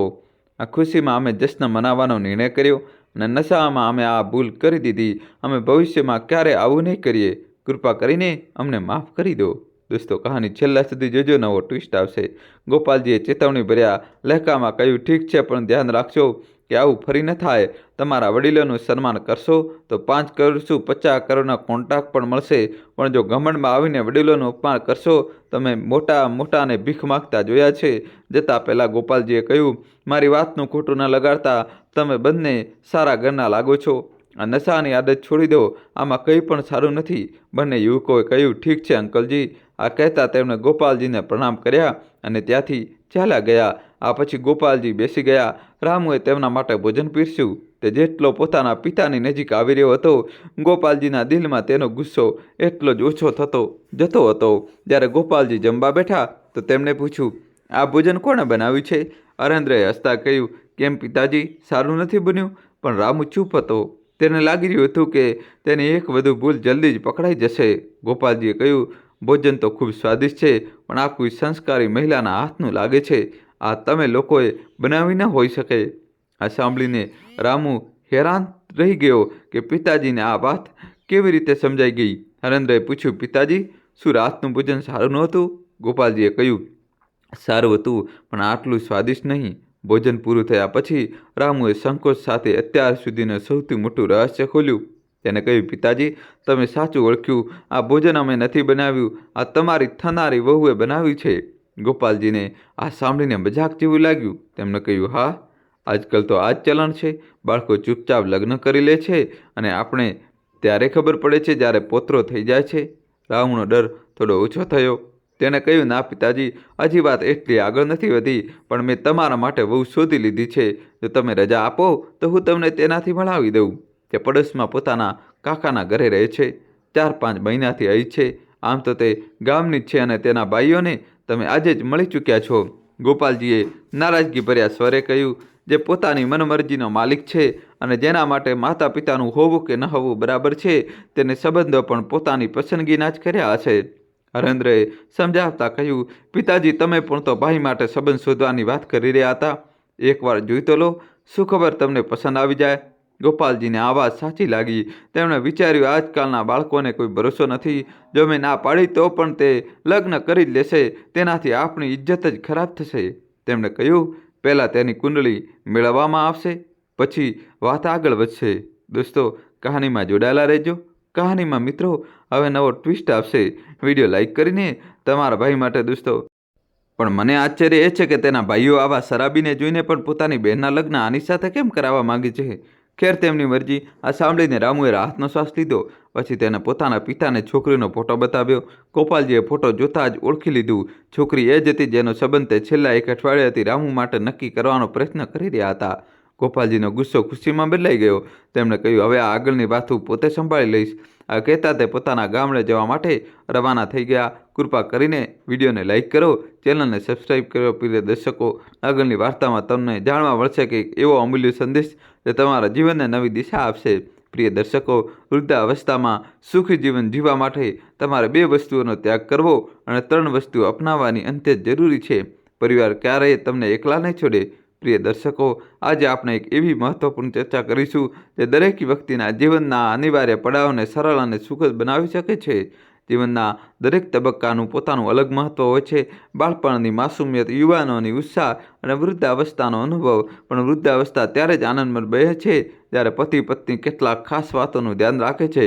આ ખુશીમાં અમે જશ્ન મનાવવાનો નિર્ણય કર્યો અને નશામાં અમે આ ભૂલ કરી દીધી. અમે ભવિષ્યમાં ક્યારે આવું નહીં કરીએ. કૃપા કરીને અમને માફ કરી દો. દોસ્તો, કહાની છેલ્લા સુધી જોજો, નવો ટ્વિસ્ટ આવશે. ગોપાલજીએ ચેતવણી ભર્યા લહેકામાં કહ્યું, ઠીક છે, પણ ધ્યાન રાખજો કે આવું ફરી ન થાય. તમારા વડીલોનું સન્માન કરશો તો 5 કરોડ શું 50 કરોડના કોન્ટ્રાક્ટ પણ મળશે. પણ જો ઘમંડમાં આવીને વડીલોનું અપમાન કરશો, તમે મોટાને ભીખ માગતા જોયા છે. જતાં પહેલાં ગોપાલજીએ કહ્યું, મારી વાતનું ખોટું ન લગાડતા. તમે બંને સારા ઘરના લાગો છો. આ નશાની આદત છોડી દો. આમાં કંઈ પણ સારું નથી. બંને યુવકોએ કહ્યું, ઠીક છે અંકલજી. આ કહેતા તેમણે ગોપાલજીને પ્રણામ કર્યા અને ત્યાંથી ચાલ્યા ગયા. આ પછી ગોપાલજી બેસી ગયા. રામુએ તેમના માટે ભોજન પીરસ્યું. તે જેટલો પોતાના પિતાની નજીક આવી રહ્યો હતો, ગોપાલજીના દિલમાં તેનો ગુસ્સો એટલો જ ઓછો થતો જતો હતો. જ્યારે ગોપાલજી જમવા બેઠા તો તેમણે પૂછ્યું, આ ભોજન કોણે બનાવ્યું છે? હરેન્દ્રએ હસતા કહ્યું, કેમ પિતાજી, સારું નથી બન્યું? પણ રામુ ચૂપ હતો. તેને લાગી રહ્યું હતું કે તેની એક વધુ ભૂલ જલ્દી જ પકડાઈ જશે. ગોપાલજીએ કહ્યું, ભોજન તો ખૂબ સ્વાદિષ્ટ છે, પણ આ કોઈ સંસ્કારી મહિલાના હાથનું લાગે છે. આ તમે લોકોએ બનાવી ન હોઈ શકે. આ સાંભળીને રામુ હેરાન રહી ગયો કે પિતાજીને આ વાત કેવી રીતે સમજાઈ ગઈ. હરેન્દ્રએ પૂછ્યું, પિતાજી, શું રાતનું ભોજન સારું નહોતું? ગોપાલજીએ કહ્યું, સારું હતું, પણ આટલું સ્વાદિષ્ટ નહીં. ભોજન પૂરું થયા પછી રામુએ સંકોચ સાથે અત્યાર સુધીનું સૌથી મોટું રહસ્ય ખોલ્યું. તેને કહ્યું, પિતાજી, તમે સાચું ઓળખ્યું. આ ભોજન અમે નથી બનાવ્યું. આ તમારી થનારી વહુએ બનાવ્યું છે. ગોપાલજીને આ સાંભળીને મજાક જેવું લાગ્યું. તેમણે કહ્યું, હા, આજકાલ તો આ જ ચલણ છે. બાળકો ચૂપચાપ લગ્ન કરી લે છે અને આપણે ત્યારે ખબર પડે છે જ્યારે પોતરો થઈ જાય છે. રામુનો ડર થોડો ઓછો થયો. તેણે કહ્યું, ના પિતાજી, હજી વાત એટલી આગળ નથી વધી, પણ મેં તમારા માટે વહુ શોધી લીધી છે. જો તમે રજા આપો તો હું તમને તેનાથી મળાવી દઉં. તે પડોશમાં પોતાના કાકાના ઘરે રહે છે. 4-5 મહિનાથી અહીં છે. આમ તો તે ગામની જ છે અને તેના ભાઈઓને તમે આજે જ મળી ચૂક્યા છો. ગોપાલજીએ નારાજગી ભર્યા સ્વરે કહ્યું, જે પોતાની મનમરજીનો માલિક છે અને જેના માટે માતા પિતાનું હોવું કે ન હોવું બરાબર છે, તેને સંબંધો પણ પોતાની પસંદગીના જ કર્યા હશે. હરેન્દ્રએ સમજાવતા કહ્યું, પિતાજી, તમે પણ તો ભાઈ માટે સંબંધ શોધવાની વાત કરી રહ્યા હતા. એકવાર જોઈ તો લો, શું ખબર તમને પસંદ આવી જાય. ગોપાલજીને આ વાત સાચી લાગી. તેમણે વિચાર્યું, આજકાલના બાળકોને કોઈ ભરોસો નથી. જો મેં ના પાડી તો પણ તે લગ્ન કરી જ લેશે. તેનાથી આપણી ઇજ્જત જ ખરાબ થશે. તેમણે કહ્યું, પહેલાં તેની કુંડળી મેળવવામાં આવશે, પછી વાત આગળ વધશે. દોસ્તો, કહાનીમાં જોડાયેલા રહેજો. કહાનીમાં મિત્રો હવે નવો ટ્વિસ્ટ આવશે. વિડીયો લાઈક કરીને તમારા ભાઈ માટે દોસ્તો. પણ મને આશ્ચર્ય એ છે કે તેના ભાઈઓ આવા શરાબીને જોઈને પણ પોતાની બહેનના લગ્ન આની સાથે કેમ કરાવવા માંગે છે. ખેર, તેમની મરજી. આ સાંભળીને રામુએ રાહતનો શ્વાસ લીધો. પછી તેને પોતાના પિતાને છોકરીનો ફોટો બતાવ્યો. ગોપાલજીએ ફોટો જોતાં જ ઓળખી લીધું. છોકરી એ જ હતી જેનો સંબંધ તે છેલ્લા એક અઠવાડિયાથી રામુ માટે નક્કી કરવાનો પ્રયત્ન કરી રહ્યા હતા. ગોપાલજીનો ગુસ્સો ખુશીમાં બદલાઈ ગયો. તેમણે કહ્યું, હવે આ આગળની વાત હું પોતે સંભાળી લઈશ. આ કહેતા તે પોતાના ગામડે જવા માટે રવાના થઈ ગયા. કૃપા કરીને વિડીયોને લાઈક કરો, ચેનલને સબસ્ક્રાઈબ કરો. પ્રિય દર્શકો, આગળની વાર્તામાં તમને જાણવા મળશે કે એવો અમૂલ્ય સંદેશ જે તમારા જીવનને નવી દિશા આપશે. પ્રિય દર્શકો, વૃદ્ધાવસ્થામાં સુખી જીવન જીવવા માટે તમારે 2 વસ્તુઓનો ત્યાગ કરવો અને 3 વસ્તુઓ અપનાવવાની અંત્યત જરૂરી છે. પરિવાર ક્યારેય તમને એકલા નહીં છોડે. પ્રિય દર્શકો, આજે આપણે એક એવી મહત્વપૂર્ણ ચર્ચા કરીશું જે દરેક વ્યક્તિના જીવનના અનિવાર્ય પડાવને સરળ અને સુખદ બનાવી શકે છે. જીવનના દરેક તબક્કાનું પોતાનું અલગ મહત્વ હોય છે. બાળપણની માસુમિયત, યુવાનોની ઉત્સાહ અને વૃદ્ધાવસ્થાનો અનુભવ. પણ વૃદ્ધાવસ્થા ત્યારે જ આનંદમય બને છે જ્યારે પતિ પત્ની કેટલાક ખાસ વાતોનું ધ્યાન રાખે છે.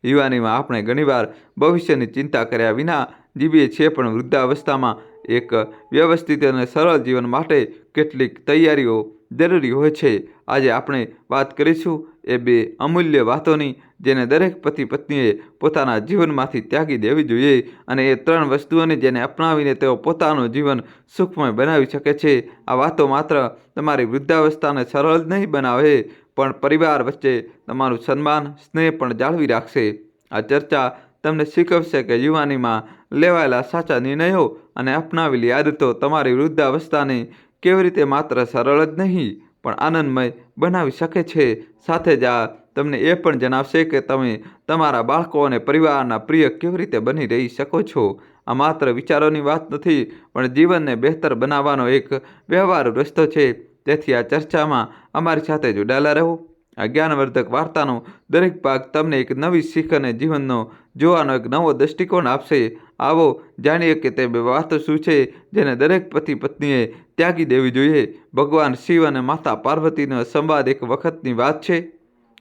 યુવાનીમાં આપણે ઘણીવાર ભવિષ્યની ચિંતા કર્યા વિના જીવીએ છીએ, પણ વૃદ્ધાવસ્થામાં એક વ્યવસ્થિત અને સરળ જીવન માટે કેટલીક તૈયારીઓ જરૂરી હોય છે. આજે આપણે વાત કરીશું એ 2 અમૂલ્ય વાતોની જેને દરેક પતિ પત્નીએ પોતાના જીવનમાંથી ત્યાગી દેવી જોઈએ, અને એ 3 વસ્તુઓની જેને અપનાવીને તેઓ પોતાનું જીવન સુખમય બનાવી શકે છે. આ વાતો માત્ર તમારી વૃદ્ધાવસ્થાને સરળ જ નહીં બનાવે, પણ પરિવાર વચ્ચે તમારું સન્માન, સ્નેહ પણ જાળવી રાખશે. આ ચર્ચા તમને શીખવશે કે યુવાનીમાં લેવાયેલા સાચા નિર્ણયો અને અપનાવેલી આદતો તમારી વૃદ્ધાવસ્થાને કેવી રીતે માત્ર સરળ જ નહીં પણ આનંદમય બનાવી શકે છે. સાથે જ આ તમને એ પણ જણાવશે કે તમે તમારા બાળકો અને પરિવારના પ્રિય કેવી રીતે બની રહી શકો છો. આ માત્ર વિચારોની વાત નથી, પણ જીવનને બહેતર બનાવવાનો એક વ્યવહારુ રસ્તો છે. તેથી આ ચર્ચામાં અમારી સાથે જોડાયેલા રહો. આ જ્ઞાનવર્ધક વાર્તાનો દરેક ભાગ તમને એક નવી શીખ અને જીવનનો જોવાનો એક નવો દૃષ્ટિકોણ આપશે. આવો જાણીએ કે તે 2 વાતો શું છે જેને દરેક પતિ પત્નીએ ત્યાગી દેવી જોઈએ. ભગવાન શિવ અને માતા પાર્વતીનો સંવાદ. એક વખતની વાત છે,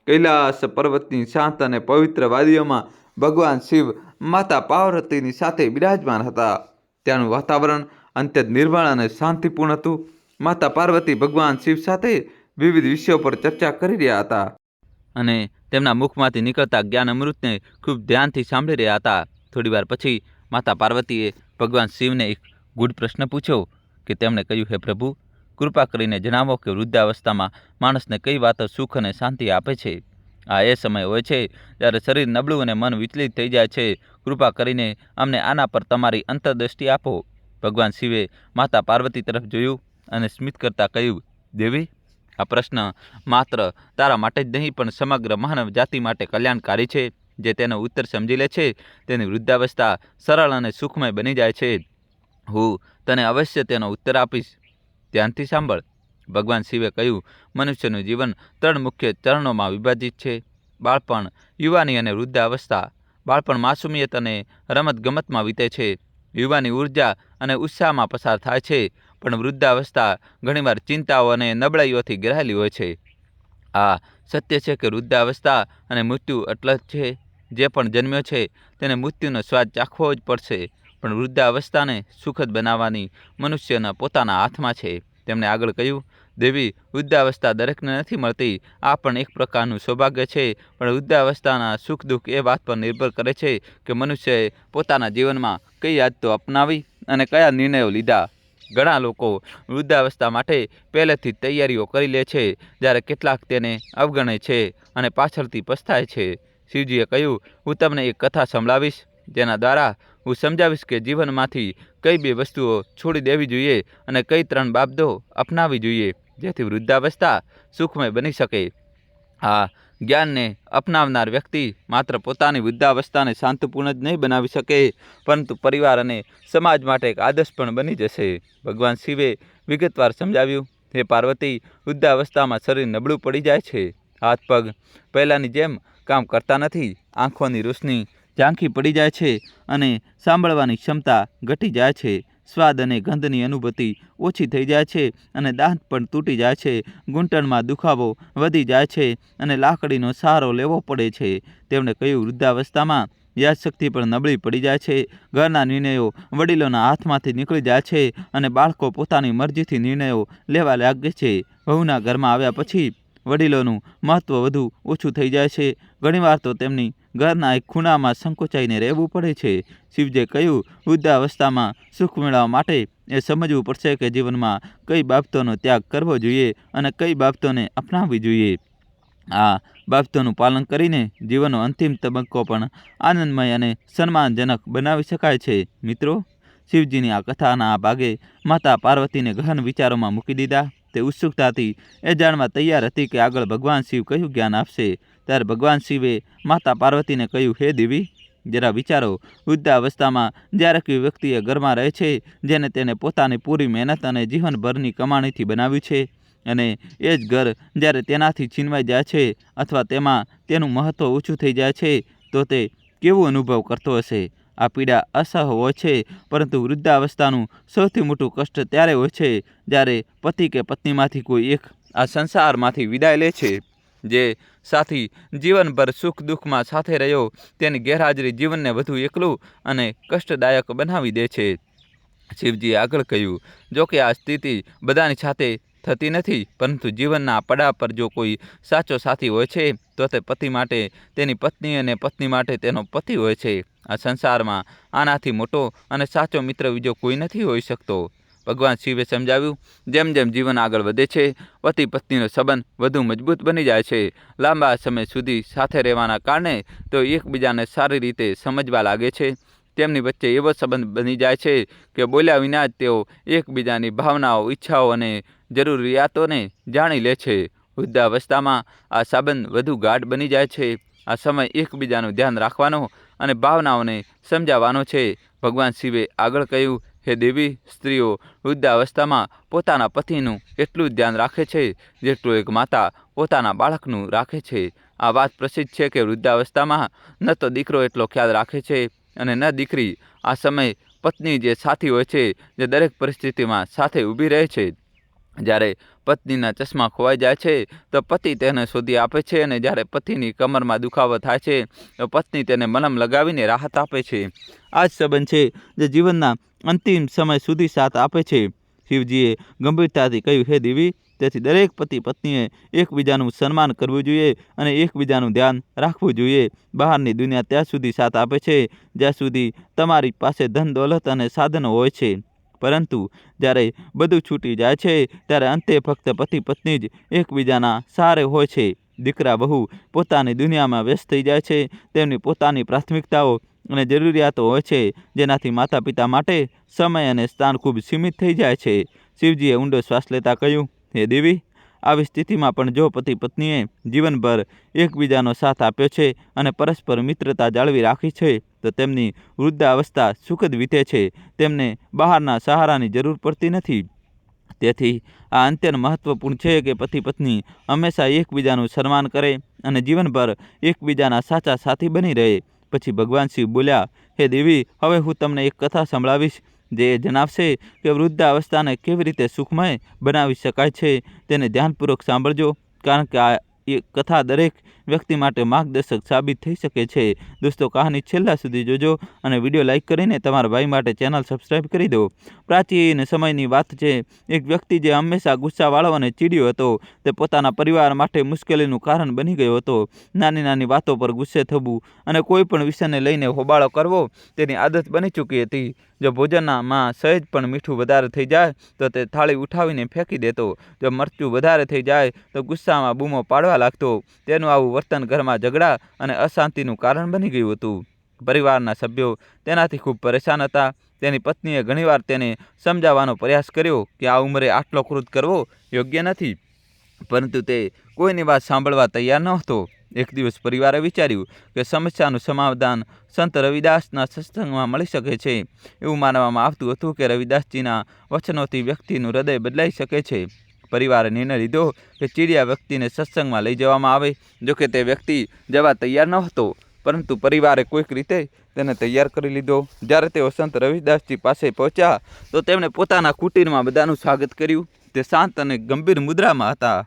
કૈલાસ પર્વતની શાંત અને પવિત્ર વાદીઓમાં ભગવાન શિવ માતા પાર્વતીની સાથે બિરાજમાન હતા. ત્યાંનું વાતાવરણ અત્યંત નિર્મળ અને શાંતિપૂર્ણ હતું. માતા પાર્વતી ભગવાન શિવ સાથે વિવિધ વિષયો પર ચર્ચા કરી રહ્યા હતા અને તેમના મુખમાંથી નીકળતા જ્ઞાન અમૃતને ખૂબ ધ્યાનથી સાંભળી રહ્યા હતા. થોડીવાર પછી માતા પાર્વતીએ ભગવાન શિવને એક ગૂઢ પ્રશ્ન પૂછ્યો કે તેમણે કહ્યું, હે પ્રભુ, કૃપા કરીને જણાવો કે વૃદ્ધાવસ્થામાં માણસને કઈ વાતો સુખ અને શાંતિ આપે છે. આ એ સમય હોય છે જ્યારે શરીર નબળું અને મન વિચલિત થઈ જાય છે. કૃપા કરીને અમને આના પર તમારી અંતરદ્રષ્ટિ આપો. ભગવાન શિવે માતા પાર્વતી તરફ જોયું અને સ્મિત કરતાં કહ્યું, દેવી, આ પ્રશ્ન માત્ર તારા માટે જ નહીં પણ સમગ્ર માનવ જાતિ માટે કલ્યાણકારી છે. જે તેનો ઉત્તર સમજી લે છે તેની વૃદ્ધાવસ્થા સરળ અને સુખમય બની જાય છે. હું તને અવશ્ય તેનો ઉત્તર આપીશ. ધ્યાનથી સાંભળ. ભગવાન શિવે કહ્યું, મનુષ્યનું જીવન 3 મુખ્ય ચરણોમાં વિભાજિત છે: બાળપણ, યુવાની અને વૃદ્ધાવસ્થા. બાળપણ માસુમિયત અને રમતગમતમાં વીતે છે. યુવાની ઉર્જા અને ઉત્સાહમાં પસાર થાય છે, પણ વૃદ્ધાવસ્થા ઘણીવાર ચિંતાઓ અને નબળાઈઓથી ઘેરાયેલી હોય છે. આ સત્ય છે કે વૃદ્ધાવસ્થા અને મૃત્યુ એટલા જ છે. જે પણ જન્મ્યો છે તેને મૃત્યુનો સ્વાદ ચાખવો જ પડશે, પણ વૃદ્ધાવસ્થાને સુખદ બનાવવાની મનુષ્યના પોતાના હાથમાં છે. તેમણે આગળ કહ્યું, દેવી, વૃદ્ધાવસ્થા દરેકને નથી મળતી. આ પણ એક પ્રકારનું સૌભાગ્ય છે, પણ વૃદ્ધાવસ્થાના સુખ દુઃખ એ વાત પર નિર્ભર કરે છે કે મનુષ્યએ પોતાના જીવનમાં કઈ આદતો અપનાવી અને કયા નિર્ણયો લીધા. ઘણા લોકો વૃદ્ધાવસ્થા માટે પહેલેથી જ તૈયારીઓ કરી લે છે, જ્યારે કેટલાક તેને અવગણે છે અને પાછળથી પછતાય છે. શિવજીએ કહ્યું, હું તમને એક કથા સંભળાવીશ જેના દ્વારા હું સમજાવીશ કે જીવનમાંથી કઈ 2 વસ્તુઓ છોડી દેવી જોઈએ અને કઈ 3 બાબતો અપનાવી જોઈએ જેથી વૃદ્ધાવસ્થા સુખમય બની શકે. આ જ્ઞાનને અપનાવનાર વ્યક્તિ માત્ર પોતાની વૃદ્ધાવસ્થાને શાંતિપૂર્ણ જ નહીં બનાવી શકે, પરંતુ પરિવાર અને સમાજ માટે એક આદર્શ પણ બની જશે. ભગવાન શિવે વિગતવાર સમજાવ્યું, હે પાર્વતી, વૃદ્ધાવસ્થામાં શરીર નબળું પડી જાય છે. હાથ પગ પહેલાંની જેમ કામ કરતા નથી. આંખોની રોશની ઝાંખી પડી જાય છે અને સાંભળવાની ક્ષમતા ઘટી જાય છે. સ્વાદ અને ગંધની અનુભૂતિ ઓછી થઈ જાય છે અને દાંત પણ તૂટી જાય છે, ઘૂંટણમાં દુખાવો વધી જાય છે અને લાકડીનો સહારો લેવો પડે છે. તેમણે કહ્યું, વૃદ્ધાવસ્થામાં યાદશક્તિ પણ નબળી પડી જાય છે, ઘરના નિર્ણયો વડીલોના હાથમાંથી નીકળી જાય છે અને બાળકો પોતાની મરજીથી નિર્ણયો લેવા લાગે છે. વહુના ઘરમાં આવ્યા પછી વડીલોનું મહત્ત્વ વધુ ઓછું થઈ જાય છે. ઘણીવાર તો તેમની ઘરના એક ખૂણામાં સંકોચાઈને રહેવું પડે છે. શિવજીએ કહ્યું, વૃદ્ધાવસ્થામાં સુખ મેળવવા માટે એ સમજવું પડશે કે જીવનમાં કઈ બાબતોનો ત્યાગ કરવો જોઈએ અને કઈ બાબતોને અપનાવવી જોઈએ. આ બાબતોનું પાલન કરીને જીવનનો અંતિમ તબક્કો પણ આનંદમય અને સન્માનજનક બનાવી શકાય છે. મિત્રો, શિવજીની આ કથાના આ ભાગે માતા પાર્વતીને ગહન વિચારોમાં મૂકી દીધા. તે ઉત્સુકતાથી એ જાણવા તૈયાર હતી કે આગળ ભગવાન શિવ કયું જ્ઞાન આપશે. ત્યારે ભગવાન શિવે માતા પાર્વતીને કહ્યું, હે દેવી, જરા વિચારો, વૃદ્ધાવસ્થામાં જ્યારે કોઈ વ્યક્તિ એ ઘરમાં રહે છે જેને તેને પોતાની પૂરી મહેનત અને જીવનભરની કમાણીથી બનાવ્યું છે, અને એ જ ઘર જ્યારે તેનાથી છીનવાઈ જાય છે અથવા તેમાં તેનું મહત્ત્વ ઓછું થઈ જાય છે તો તે કેવું અનુભવ કરતો હશે. આ પીડા અસહ્ય હોય છે, પરંતુ વૃદ્ધાવસ્થાનું સૌથી મોટું કષ્ટ ત્યારે હોય છે જ્યારે પતિ કે પત્નીમાંથી કોઈ એક આ સંસારમાંથી વિદાય લે છે. જે સાથી જીવનભર સુખ દુઃખમાં સાથે રહ્યો તેની ગેરહાજરી જીવનને વધુ એકલું અને કષ્ટદાયક બનાવી દે છે. શિવજીએ આગળ કહ્યું, જો કે આ સ્થિતિ બધાની સાથે થતી નથી, પરંતુ જીવનના પડાવ પર જો કોઈ સાચો સાથી હોય છે તો તે પતિ માટે તેની પત્ની અને પત્ની માટે તેનો પતિ હોય છે. આ સંસારમાં આનાથી મોટો અને સાચો મિત્ર બીજો કોઈ નથી હોઈ શકતો. ભગવાન શિવે સમજાવ્યું, જેમ જેમ જીવન આગળ વધે છે, પતિ પત્નીનો સંબંધ વધુ મજબૂત બની જાય છે. લાંબા સમય સુધી સાથે રહેવાના કારણે તેઓ એકબીજાને સારી રીતે સમજવા લાગે છે. તેમની વચ્ચે એવો સંબંધ બની જાય છે કે બોલ્યા વિના જ તેઓ એકબીજાની ભાવનાઓ, ઈચ્છાઓ અને જરૂરિયાતોને જાણી લે છે. વૃદ્ધાવસ્થામાં આ સંબંધ વધુ ગાઢ બની જાય છે. આ સમય એકબીજાનું ધ્યાન રાખવાનો અને ભાવનાઓને સમજાવવાનો છે. ભગવાન શિવે આગળ કહ્યું, હે દેવી, સ્ત્રીઓ વૃદ્ધાવસ્થામાં પોતાના પતિનું એટલું જ ધ્યાન રાખે છે જેટલું એક માતા પોતાના બાળકનું રાખે છે. આ વાત પ્રસિદ્ધ છે કે વૃદ્ધાવસ્થામાં ન તો દીકરો એટલો ખ્યાલ રાખે છે અને ન દીકરી. આ સમય પત્ની જે સાથી હોય છે, જે દરેક પરિસ્થિતિમાં સાથે ઊભી રહે છે. જ્યારે પત્નીના ચશ્મા ખોવાઈ જાય છે તો પતિ તેને શોધી આપે છે, અને જ્યારે પતિની કમરમાં દુખાવો થાય છે તો પત્ની તેને મલમ લગાવીને રાહત આપે છે. આ જ સંબંધ છે જે જીવનના અંતિમ સમય સુધી સાથ આપે છે. શિવજીએ ગંભીરતાથી કહ્યું, હે દેવી, તેથી દરેક પતિ પત્નીએ એકબીજાનું સન્માન કરવું જોઈએ અને એકબીજાનું ધ્યાન રાખવું જોઈએ. બહારની દુનિયા ત્યાં સુધી સાથ આપે છે જ્યાં સુધી તમારી પાસે ધન દોલત અને સાધનો હોય છે, પરંતુ જ્યારે બધું છૂટી જાય છે ત્યારે અંતે ફક્ત પતિ પત્ની જ એકબીજાના સહારે હોય છે. દીકરા વહુ પોતાની દુનિયામાં વ્યસ્ત થઈ જાય છે. તેમની પોતાની પ્રાથમિકતાઓ અને જરૂરિયાતો હોય છે, જેનાથી માતા પિતા માટે સમય અને સ્થાન ખૂબ સીમિત થઈ જાય છે. શિવજીએ ઊંડો શ્વાસ લેતા કહ્યું, હે દેવી, આવી સ્થિતિમાં પણ જો પતિ પત્નીએ જીવનભર એકબીજાનો સાથ આપ્યો છે અને પરસ્પર મિત્રતા જાળવી રાખી છે તો તેમની વૃદ્ધાવસ્થા સુખદ વીતે છે. તેમને બહારના સહારાની જરૂર પડતી નથી. તેથી આ અત્યંત મહત્વપૂર્ણ છે કે પતિ પત્ની હંમેશા એકબીજાનું સન્માન કરે અને જીવનભર એકબીજાના સાચા સાથી બની રહે. પછી ભગવાન શિવ બોલ્યા, હે દેવી, હવે હું તમને એક કથા સંભળાવીશ જે જણાવશે કે વૃદ્ધાવસ્થાને કેવી રીતે સુખમય બનાવી શકાય છે. તેને ધ્યાનપૂર્વક સાંભળજો, કારણ કે આ કથા દરેક વ્યક્તિ માટે માર્ગદર્શક સાબિત થઈ શકે છે. દોસ્તો, કહાની છેલ્લા સુધી જોજો અને વિડીયો લાઇક કરીને તમારા ભાઈ માટે ચેનલ સબસ્ક્રાઈબ કરી દો. પ્રાચીન સમયની વાત છે. એક વ્યક્તિ જે હંમેશા ગુસ્સાવાળો અને ચીડિયો હતો, તે પોતાના પરિવાર માટે મુશ્કેલીનું કારણ બની ગયો હતો. નાની નાની વાતો પર ગુસ્સે થવું અને કોઈ પણ વિષયને લઈને હોબાળો કરવો તેની આદત બની ચૂકી હતી. જો ભોજનમાં સહેજ પણ મીઠું વધારે થઈ જાય તો તે થાળી ઉઠાવીને ફેંકી દેતો. જો મરચું વધારે થઈ જાય તો ગુસ્સામાં બૂમો પાડવા લાગતો. તેનું આવું વર્તન ઘરમાં ઝઘડા અને અશાંતિનું કારણ બની ગયું હતું. પરિવારના સભ્યો તેનાથી ખૂબ પરેશાન હતા. તેની પત્નીએ ઘણીવાર તેને સમજાવવાનો પ્રયાસ કર્યો કે આ ઉંમરે આટલો ક્રોધ કરવો યોગ્ય નથી, પરંતુ તે કોઈની વાત સાંભળવા તૈયાર નહોતો. એક દિવસ પરિવારે વિચાર્યું કે સમસ્યાનું સમાધાન સંત રવિદાસના સત્સંગમાં મળી શકે છે. એવું માનવામાં આવતું હતું કે રવિદાસજીના વચનોથી વ્યક્તિનું હૃદય બદલાઈ શકે છે. પરિવારે નિર્ણય લીધો કે ચીડિયા વ્યક્તિને સત્સંગમાં લઈ જવામાં આવે. જોકે તે વ્યક્તિ જવા તૈયાર નહોતો, પરંતુ પરિવારે કોઈક રીતે તેને તૈયાર કરી લીધો. જ્યારે તેઓ સંત રવિદાસજી પાસે પહોંચ્યા તો તેમણે પોતાના કુટીરમાં બધાનું સ્વાગત કર્યું. તે શાંત અને ગંભીર મુદ્રામાં હતા.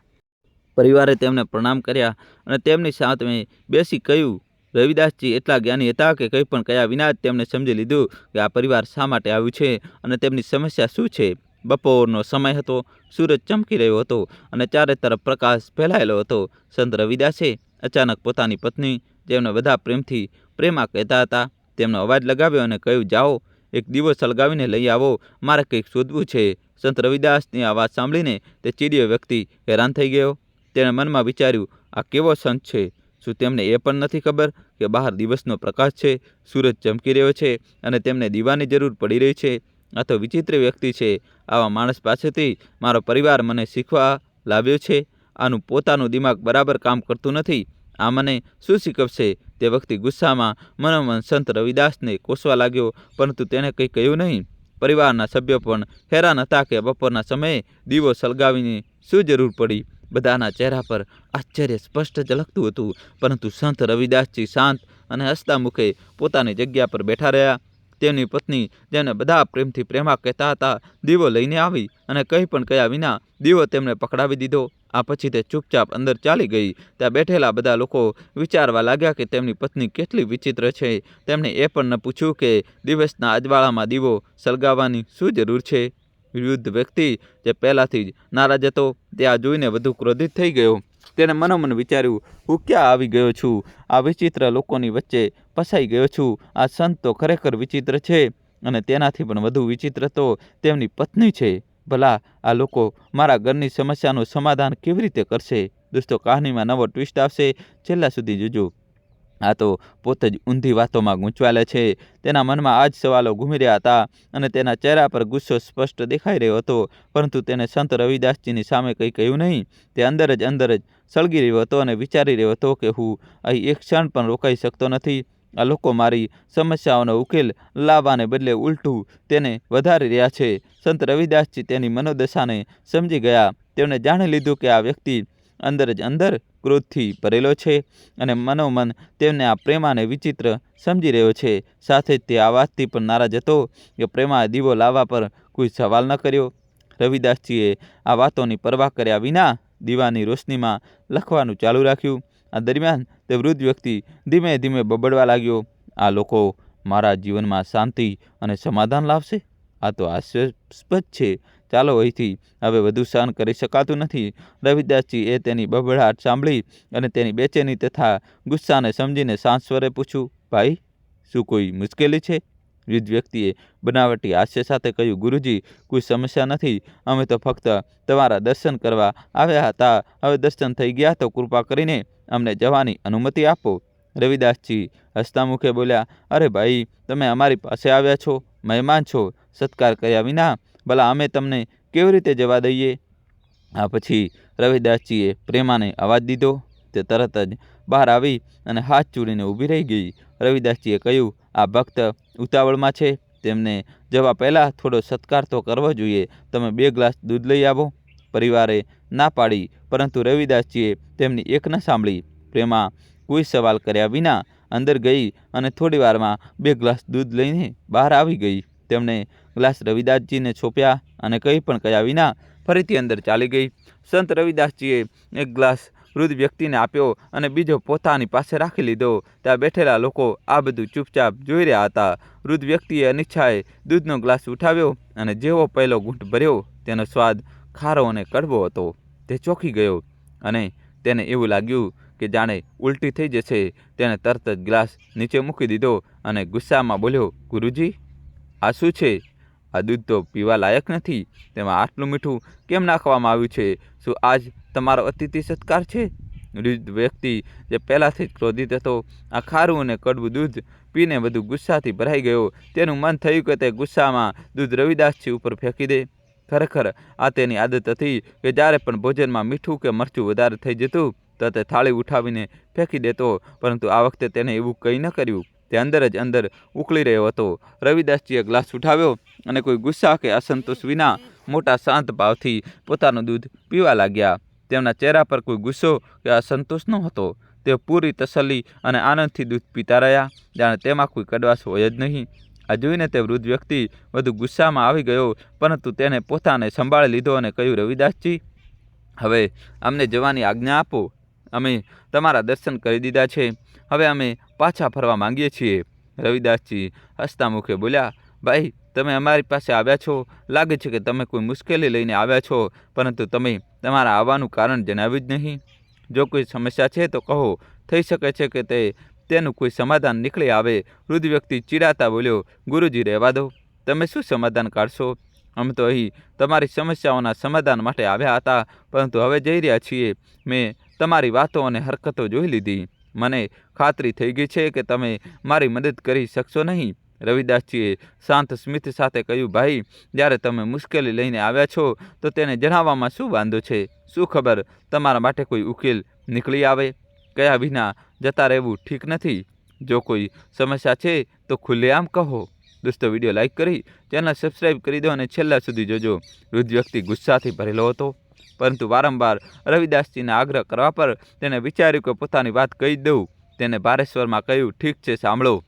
પરિવારે તેમને પ્રણામ કર્યા અને તેમની સામે બેસી કહ્યું. રવિદાસજી એટલા જ્ઞાની હતા કે કંઈ પણ કહ્યા વિના જ તેમણે સમજી લીધું કે આ પરિવાર શા માટે આવ્યું છે અને તેમની સમસ્યા શું છે. બપોરનો સમય હતો. સૂરજ ચમકી રહ્યો હતો અને ચારે તરફ પ્રકાશ ફેલાયેલો હતો. સંત રવિદાસે અચાનક પોતાની પત્ની, જેમને બધા પ્રેમથી પ્રેમા કહેતા હતા, તેમનો અવાજ લગાવ્યો અને કહ્યું, જાઓ, એક દીવો સળગાવીને લઈ આવો, મારે કંઈક શોધવું છે. સંત રવિદાસની આ વાત સાંભળીને તે ચીડિયો વ્યક્તિ હેરાન થઈ ગયો. તેણે મનમાં વિચાર્યું, આ કેવો સંત છે? શું તેમને એ પણ નથી ખબર કે બહાર દિવસનો પ્રકાશ છે, સૂરજ ચમકી રહ્યો છે અને તેમને દીવાની જરૂર પડી રહી છે? આ તો વિચિત્ર વ્યક્તિ છે. આવા માણસ પાસેથી મારો પરિવાર મને શીખવા લાવ્યો છે. આનું પોતાનું દિમાગ બરાબર કામ કરતું નથી. આ મને શું શીખવશે? તે વ્યક્તિ ગુસ્સામાં મનોમન સંત રવિદાસને કોસવા લાગ્યો, પરંતુ તેણે કંઈ કહ્યું નહીં. પરિવારના સભ્યો પણ હેરાન હતા કે બપોરના સમયે દીવો સળગાવીને શું જરૂર પડી. બધાના ચહેરા પર આશ્ચર્ય સ્પષ્ટ ઝલકતું હતું, પરંતુ સંત રવિદાસજી શાંત અને હસતા મુખે પોતાની જગ્યા પર બેઠા રહ્યા. તેમની પત્ની, જેમને બધા પ્રેમથી પ્રેમા કહેતા હતા, દીવો લઈને આવી અને કંઈ પણ કહ્યા વિના દીવો તેમને પકડાવી દીધો. આ પછી તે ચૂપચાપ અંદર ચાલી ગઈ. ત્યાં બેઠેલા બધા લોકો વિચારવા લાગ્યા કે તેમની પત્ની કેટલી વિચિત્ર છે. તેમણે એ પણ ન પૂછ્યું કે દિવસના અજવાળામાં દીવો સળગાવવાની શું જરૂર છે. વૃદ્ધ વ્યક્તિ, જે પહેલાંથી જ નારાજ હતો, તે આ જોઈને વધુ ક્રોધિત થઈ ગયો. તેણે મનોમન વિચાર્યું, હું ક્યાં આવી ગયો છું? આ વિચિત્ર લોકોની વચ્ચે ફસાઈ ગયો છું. આ સંત તો ખરેખર વિચિત્ર છે અને તેનાથી પણ વધુ વિચિત્ર તો તેમની પત્ની છે. ભલા આ લોકો મારા ઘરની સમસ્યાનું સમાધાન કેવી રીતે કરશે? દોસ્તો, કહાનીમાં નવો ટ્વિસ્ટ આવશે. છેલ્લા સુધી જોજો. આ તો પોતે જ ઊંધી વાતોમાં ગૂંચવાયેલા છે. તેના મનમાં આ જ સવાલો ઘૂમી રહ્યા હતા અને તેના ચહેરા પર ગુસ્સો સ્પષ્ટ દેખાઈ રહ્યો હતો, પરંતુ તેને સંત રવિદાસજીની સામે કંઈ કહ્યું નહીં. તે અંદર જ સળગી રહ્યો હતો અને વિચારી રહ્યો હતો કે હું અહીં એક ક્ષણ પણ રોકાઈ શકતો નથી. આ લોકો મારી સમસ્યાઓનો ઉકેલ લાવવાને બદલે ઉલટું તેને વધારી રહ્યા છે. સંત રવિદાસજી તેની મનોદશાને સમજી ગયા. તેમણે જાણી લીધું કે આ વ્યક્તિ અંદર ક્રોધથી ભરેલો છે અને મનોમન તેમને આ પ્રેમાને વિચિત્ર સમજી રહ્યો છે. સાથે જ તે આ વાતથી પણ નારાજ હતો કે પ્રેમાએ દીવો લાવવા પર કોઈ સવાલ ન કર્યો. રવિદાસજીએ આ વાતોની પરવા કર્યા વિના દીવાની રોશનીમાં લખવાનું ચાલુ રાખ્યું. આ દરમિયાન તે વૃદ્ધ વ્યક્તિ ધીમે ધીમે બબડવા લાગ્યો, આ લોકો મારા જીવનમાં શાંતિ અને સમાધાન લાવશે? આ તો હાસ્યાસ્પદ છે. ચાલો અહીંથી, હવે વધુ સહન કરી શકાતું નથી. રવિદાસજીએ તેની બબડાટ સાંભળી અને તેની બેચેની તથા ગુસ્સાને સમજીને શાંત સ્વરે પૂછ્યું, ભાઈ, શું કોઈ મુશ્કેલી છે? વૃદ્ધ વ્યક્તિએ બનાવટી હાસ્ય સાથે કહ્યું, ગુરુજી, કોઈ સમસ્યા નથી. અમે તો ફક્ત તમારા દર્શન કરવા આવ્યા હતા. હવે દર્શન થઈ ગયા તો કૃપા કરીને અમને જવાની અનુમતિ આપો. રવિદાસજી હસતા મુખે બોલ્યા, અરે ભાઈ, તમે અમારી પાસે આવ્યા છો, મહેમાન છો. સત્કાર કર્યા વિના ભલા અમે તમને કેવી રીતે જવા દઈએ? આ પછી રવિદાસજીએ પ્રેમાને અવાજ દીધો. તે તરત જ બહાર આવી અને હાથ જોડીને ઊભી રહી ગઈ. રવિદાસજીએ કહ્યું, આ ભક્ત ઉતાવળમાં છે, તેમને જવા પહેલાં થોડો સત્કાર તો કરવો જોઈએ. તમે 2 ગ્લાસ દૂધ લઈ આવો. પરિવારે ના પાડી, પરંતુ રવિદાસજીએ તેમની એક ન સાંભળી. પ્રેમા કોઈ સવાલ કર્યા વિના અંદર ગઈ અને થોડી વારમાં 2 ગ્લાસ દૂધ લઈને બહાર આવી ગઈ. તેમણે ગ્લાસ રવિદાસજીને સોંપ્યા અને કંઈ પણ કહ્યા વિના ફરીથી અંદર ચાલી ગઈ. સંત રવિદાસજીએ એક ગ્લાસ વૃદ્ધ વ્યક્તિને આપ્યો અને બીજો પોતાની પાસે રાખી લીધો. ત્યાં બેઠેલા લોકો આ બધું ચૂપચાપ જોઈ રહ્યા હતા. વૃદ્ધ વ્યક્તિએ અનિચ્છાએ દૂધનો ગ્લાસ ઉઠાવ્યો અને જેવો પહેલો ઘૂંટ ભર્યો, તેનો સ્વાદ ખારો અને કડવો હતો. તે ચોંકી ગયો અને તેને એવું લાગ્યું કે જાણે ઉલટી થઈ જશે. તેણે તરત જ ગ્લાસ નીચે મૂકી દીધો અને ગુસ્સામાં બોલ્યો, ગુરુજી, આ શું છે? આ દૂધ તો પીવા લાયક નથી. તેમાં આટલું મીઠું કેમ નાખવામાં આવ્યું છે? શું આજ તમારો અતિથિ સત્કાર છે? વૃદ્ધ વ્યક્તિ, જે પહેલાંથી જ ક્રોધિત હતો, આ ખારું અને કડવું દૂધ પીને વધુ ગુસ્સાથી ભરાઈ ગયો. તેનું મન થયું કે તે ગુસ્સામાં દૂધ રવિદાસજી ઉપર ફેંકી દે. ખરેખર આ તેની આદત હતી કે જ્યારે પણ ભોજનમાં મીઠું કે મરચું વધારે થઈ જતું તો તે થાળી ઉઠાવીને ફેંકી દેતો, પરંતુ આ વખતે તેને એવું કંઈ ન કર્યું. તે અંદર ઉકળી રહ્યો હતો. રવિદાસજીએ ગ્લાસ ઉઠાવ્યો અને કોઈ ગુસ્સા કે અસંતોષ વિના મોટા શાંત ભાવથી પોતાનું દૂધ પીવા લાગ્યા. તેમના ચહેરા પર કોઈ ગુસ્સો કે અસંતોષ ન હતો. તેઓ પૂરી તસલ્લી અને આનંદથી દૂધ પીતા રહ્યા, જાણે તેમાં કોઈ કડવાશ હોય જ નહીં. આ જોઈને તે વૃદ્ધ વ્યક્તિ વધુ ગુસ્સામાં આવી ગયો, પરંતુ તેને પોતાને સંભાળી લીધો અને કહ્યું, રવિદાસજી, હવે અમને જવાની આજ્ઞા આપો. અમે તમારા દર્શન કરી દીધા છે. હવે અમે પાછા ફરવા માંગીએ છીએ. રવિદાસજી હસતા મુખે બોલ્યા, ભાઈ, તમે અમારી પાસે આવ્યા છો, લાગે છે કે તમે કોઈ મુશ્કેલી લઈને આવ્યા છો, પરંતુ તમે તમારા આવવાનું કારણ જણાવ્યું જ નહીં. જો કોઈ સમસ્યા છે તો કહો, થઈ શકે છે કે તેનું કોઈ સમાધાન નીકળી આવે. વૃદ્ધ વ્યક્તિ ચીડાતા બોલ્યો, ગુરુજી, રહેવા દો. તમે શું સમાધાન કાઢશો? અમે તો અહીં તમારી સમસ્યાઓના સમાધાન માટે આવ્યા હતા, પરંતુ હવે જઈ રહ્યા છીએ. મેં તમારી વાતો અને હરકતો જોઈ લીધી. મને ખાતરી થઈ ગઈ છે કે તમે મારી મદદ કરી શકશો નહીં. રવિદાસજીએ શાંત સ્મિત સાથે કહ્યું, ભાઈ, જ્યારે તમે મુશ્કેલી લઈને આવ્યા છો તો તેને જણાવવામાં શું વાંધો છે? શું ખબર તમારા માટે કોઈ ઉકેલ નીકળી આવે? કયા વિના જતા રહેવું ઠીક નથી. જો કોઈ સમસ્યા છે તો ખુલ્લેઆમ કહો. દોસ્તો, વિડીયો લાઇક કરી ચેનલ સબસ્ક્રાઈબ કરી દો અને છેલ્લા સુધી જોજો. વૃદ્ધ વ્યક્તિ ગુસ્સાથી ભરેલો હતો, પરંતુ વારંવાર રવિદાસજીના આગ્રહ કરવા પર તેને વિચાર્યું કે પોતાની વાત કહી દઉં. તેને ભારે સ્વરમાં કહ્યું, ઠીક છે, સાંભળો,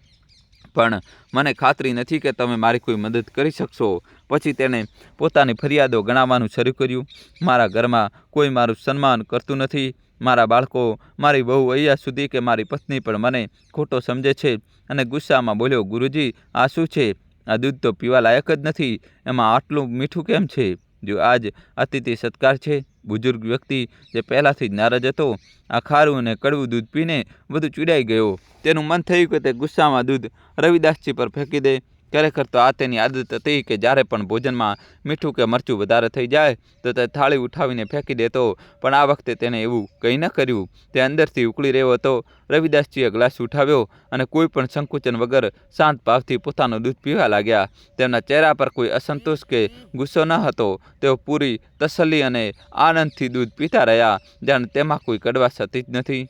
પણ મને ખાતરી નથી કે તમે મારી કોઈ મદદ કરી શકશો. પછી તેણે પોતાની ફરિયાદો ગણાવવાનું શરૂ કર્યું. મારા ઘરમાં કોઈ મારું સન્માન કરતું નથી. મારા બાળકો, મારી બહુ, અહીંયા સુધી કે મારી પત્ની પણ મને ખોટો સમજે છે. અને ગુસ્સામાં બોલ્યો, ગુરુજી, આ શું છે? આ દૂધ તો પીવા લાયક જ નથી. એમાં આટલું મીઠું કેમ છે? જો આજ અતિથિ સત્કાર છે. બુજુર્ગ વ્યક્તિ, જે પહેલાંથી જ નારાજ હતો, આ ખારું અને કડવું દૂધ પીને વધુ ચીડાઈ ગયો. તેનું મન થયું કે તે ગુસ્સામાં દૂધ રવિદાસજી પર ફેંકી દે. ખરેખર તો આ તેની આદત હતી કે જ્યારે પણ ભોજનમાં મીઠું કે મરચું વધારે થઈ જાય તો તે થાળી ઉઠાવીને ફેંકી દેતો. પણ આ વખતે તેને એવું કંઈ ન કર્યું. તે અંદરથી ઉકળી રહ્યો હતો. રવિદાસજીએ ગ્લાસ ઉઠાવ્યો અને કોઈ પણ સંકોચન વગર શાંત ભાવથી પોતાનું દૂધ પીવા લાગ્યા. તેમના ચહેરા પર કોઈ અસંતોષ કે ગુસ્સો ન હતો. તેઓ પૂરી તસલ્લી અને આનંદથી દૂધ પીતા રહ્યા, જાણે તેમાં કોઈ કડવાશ હતી જ નથી.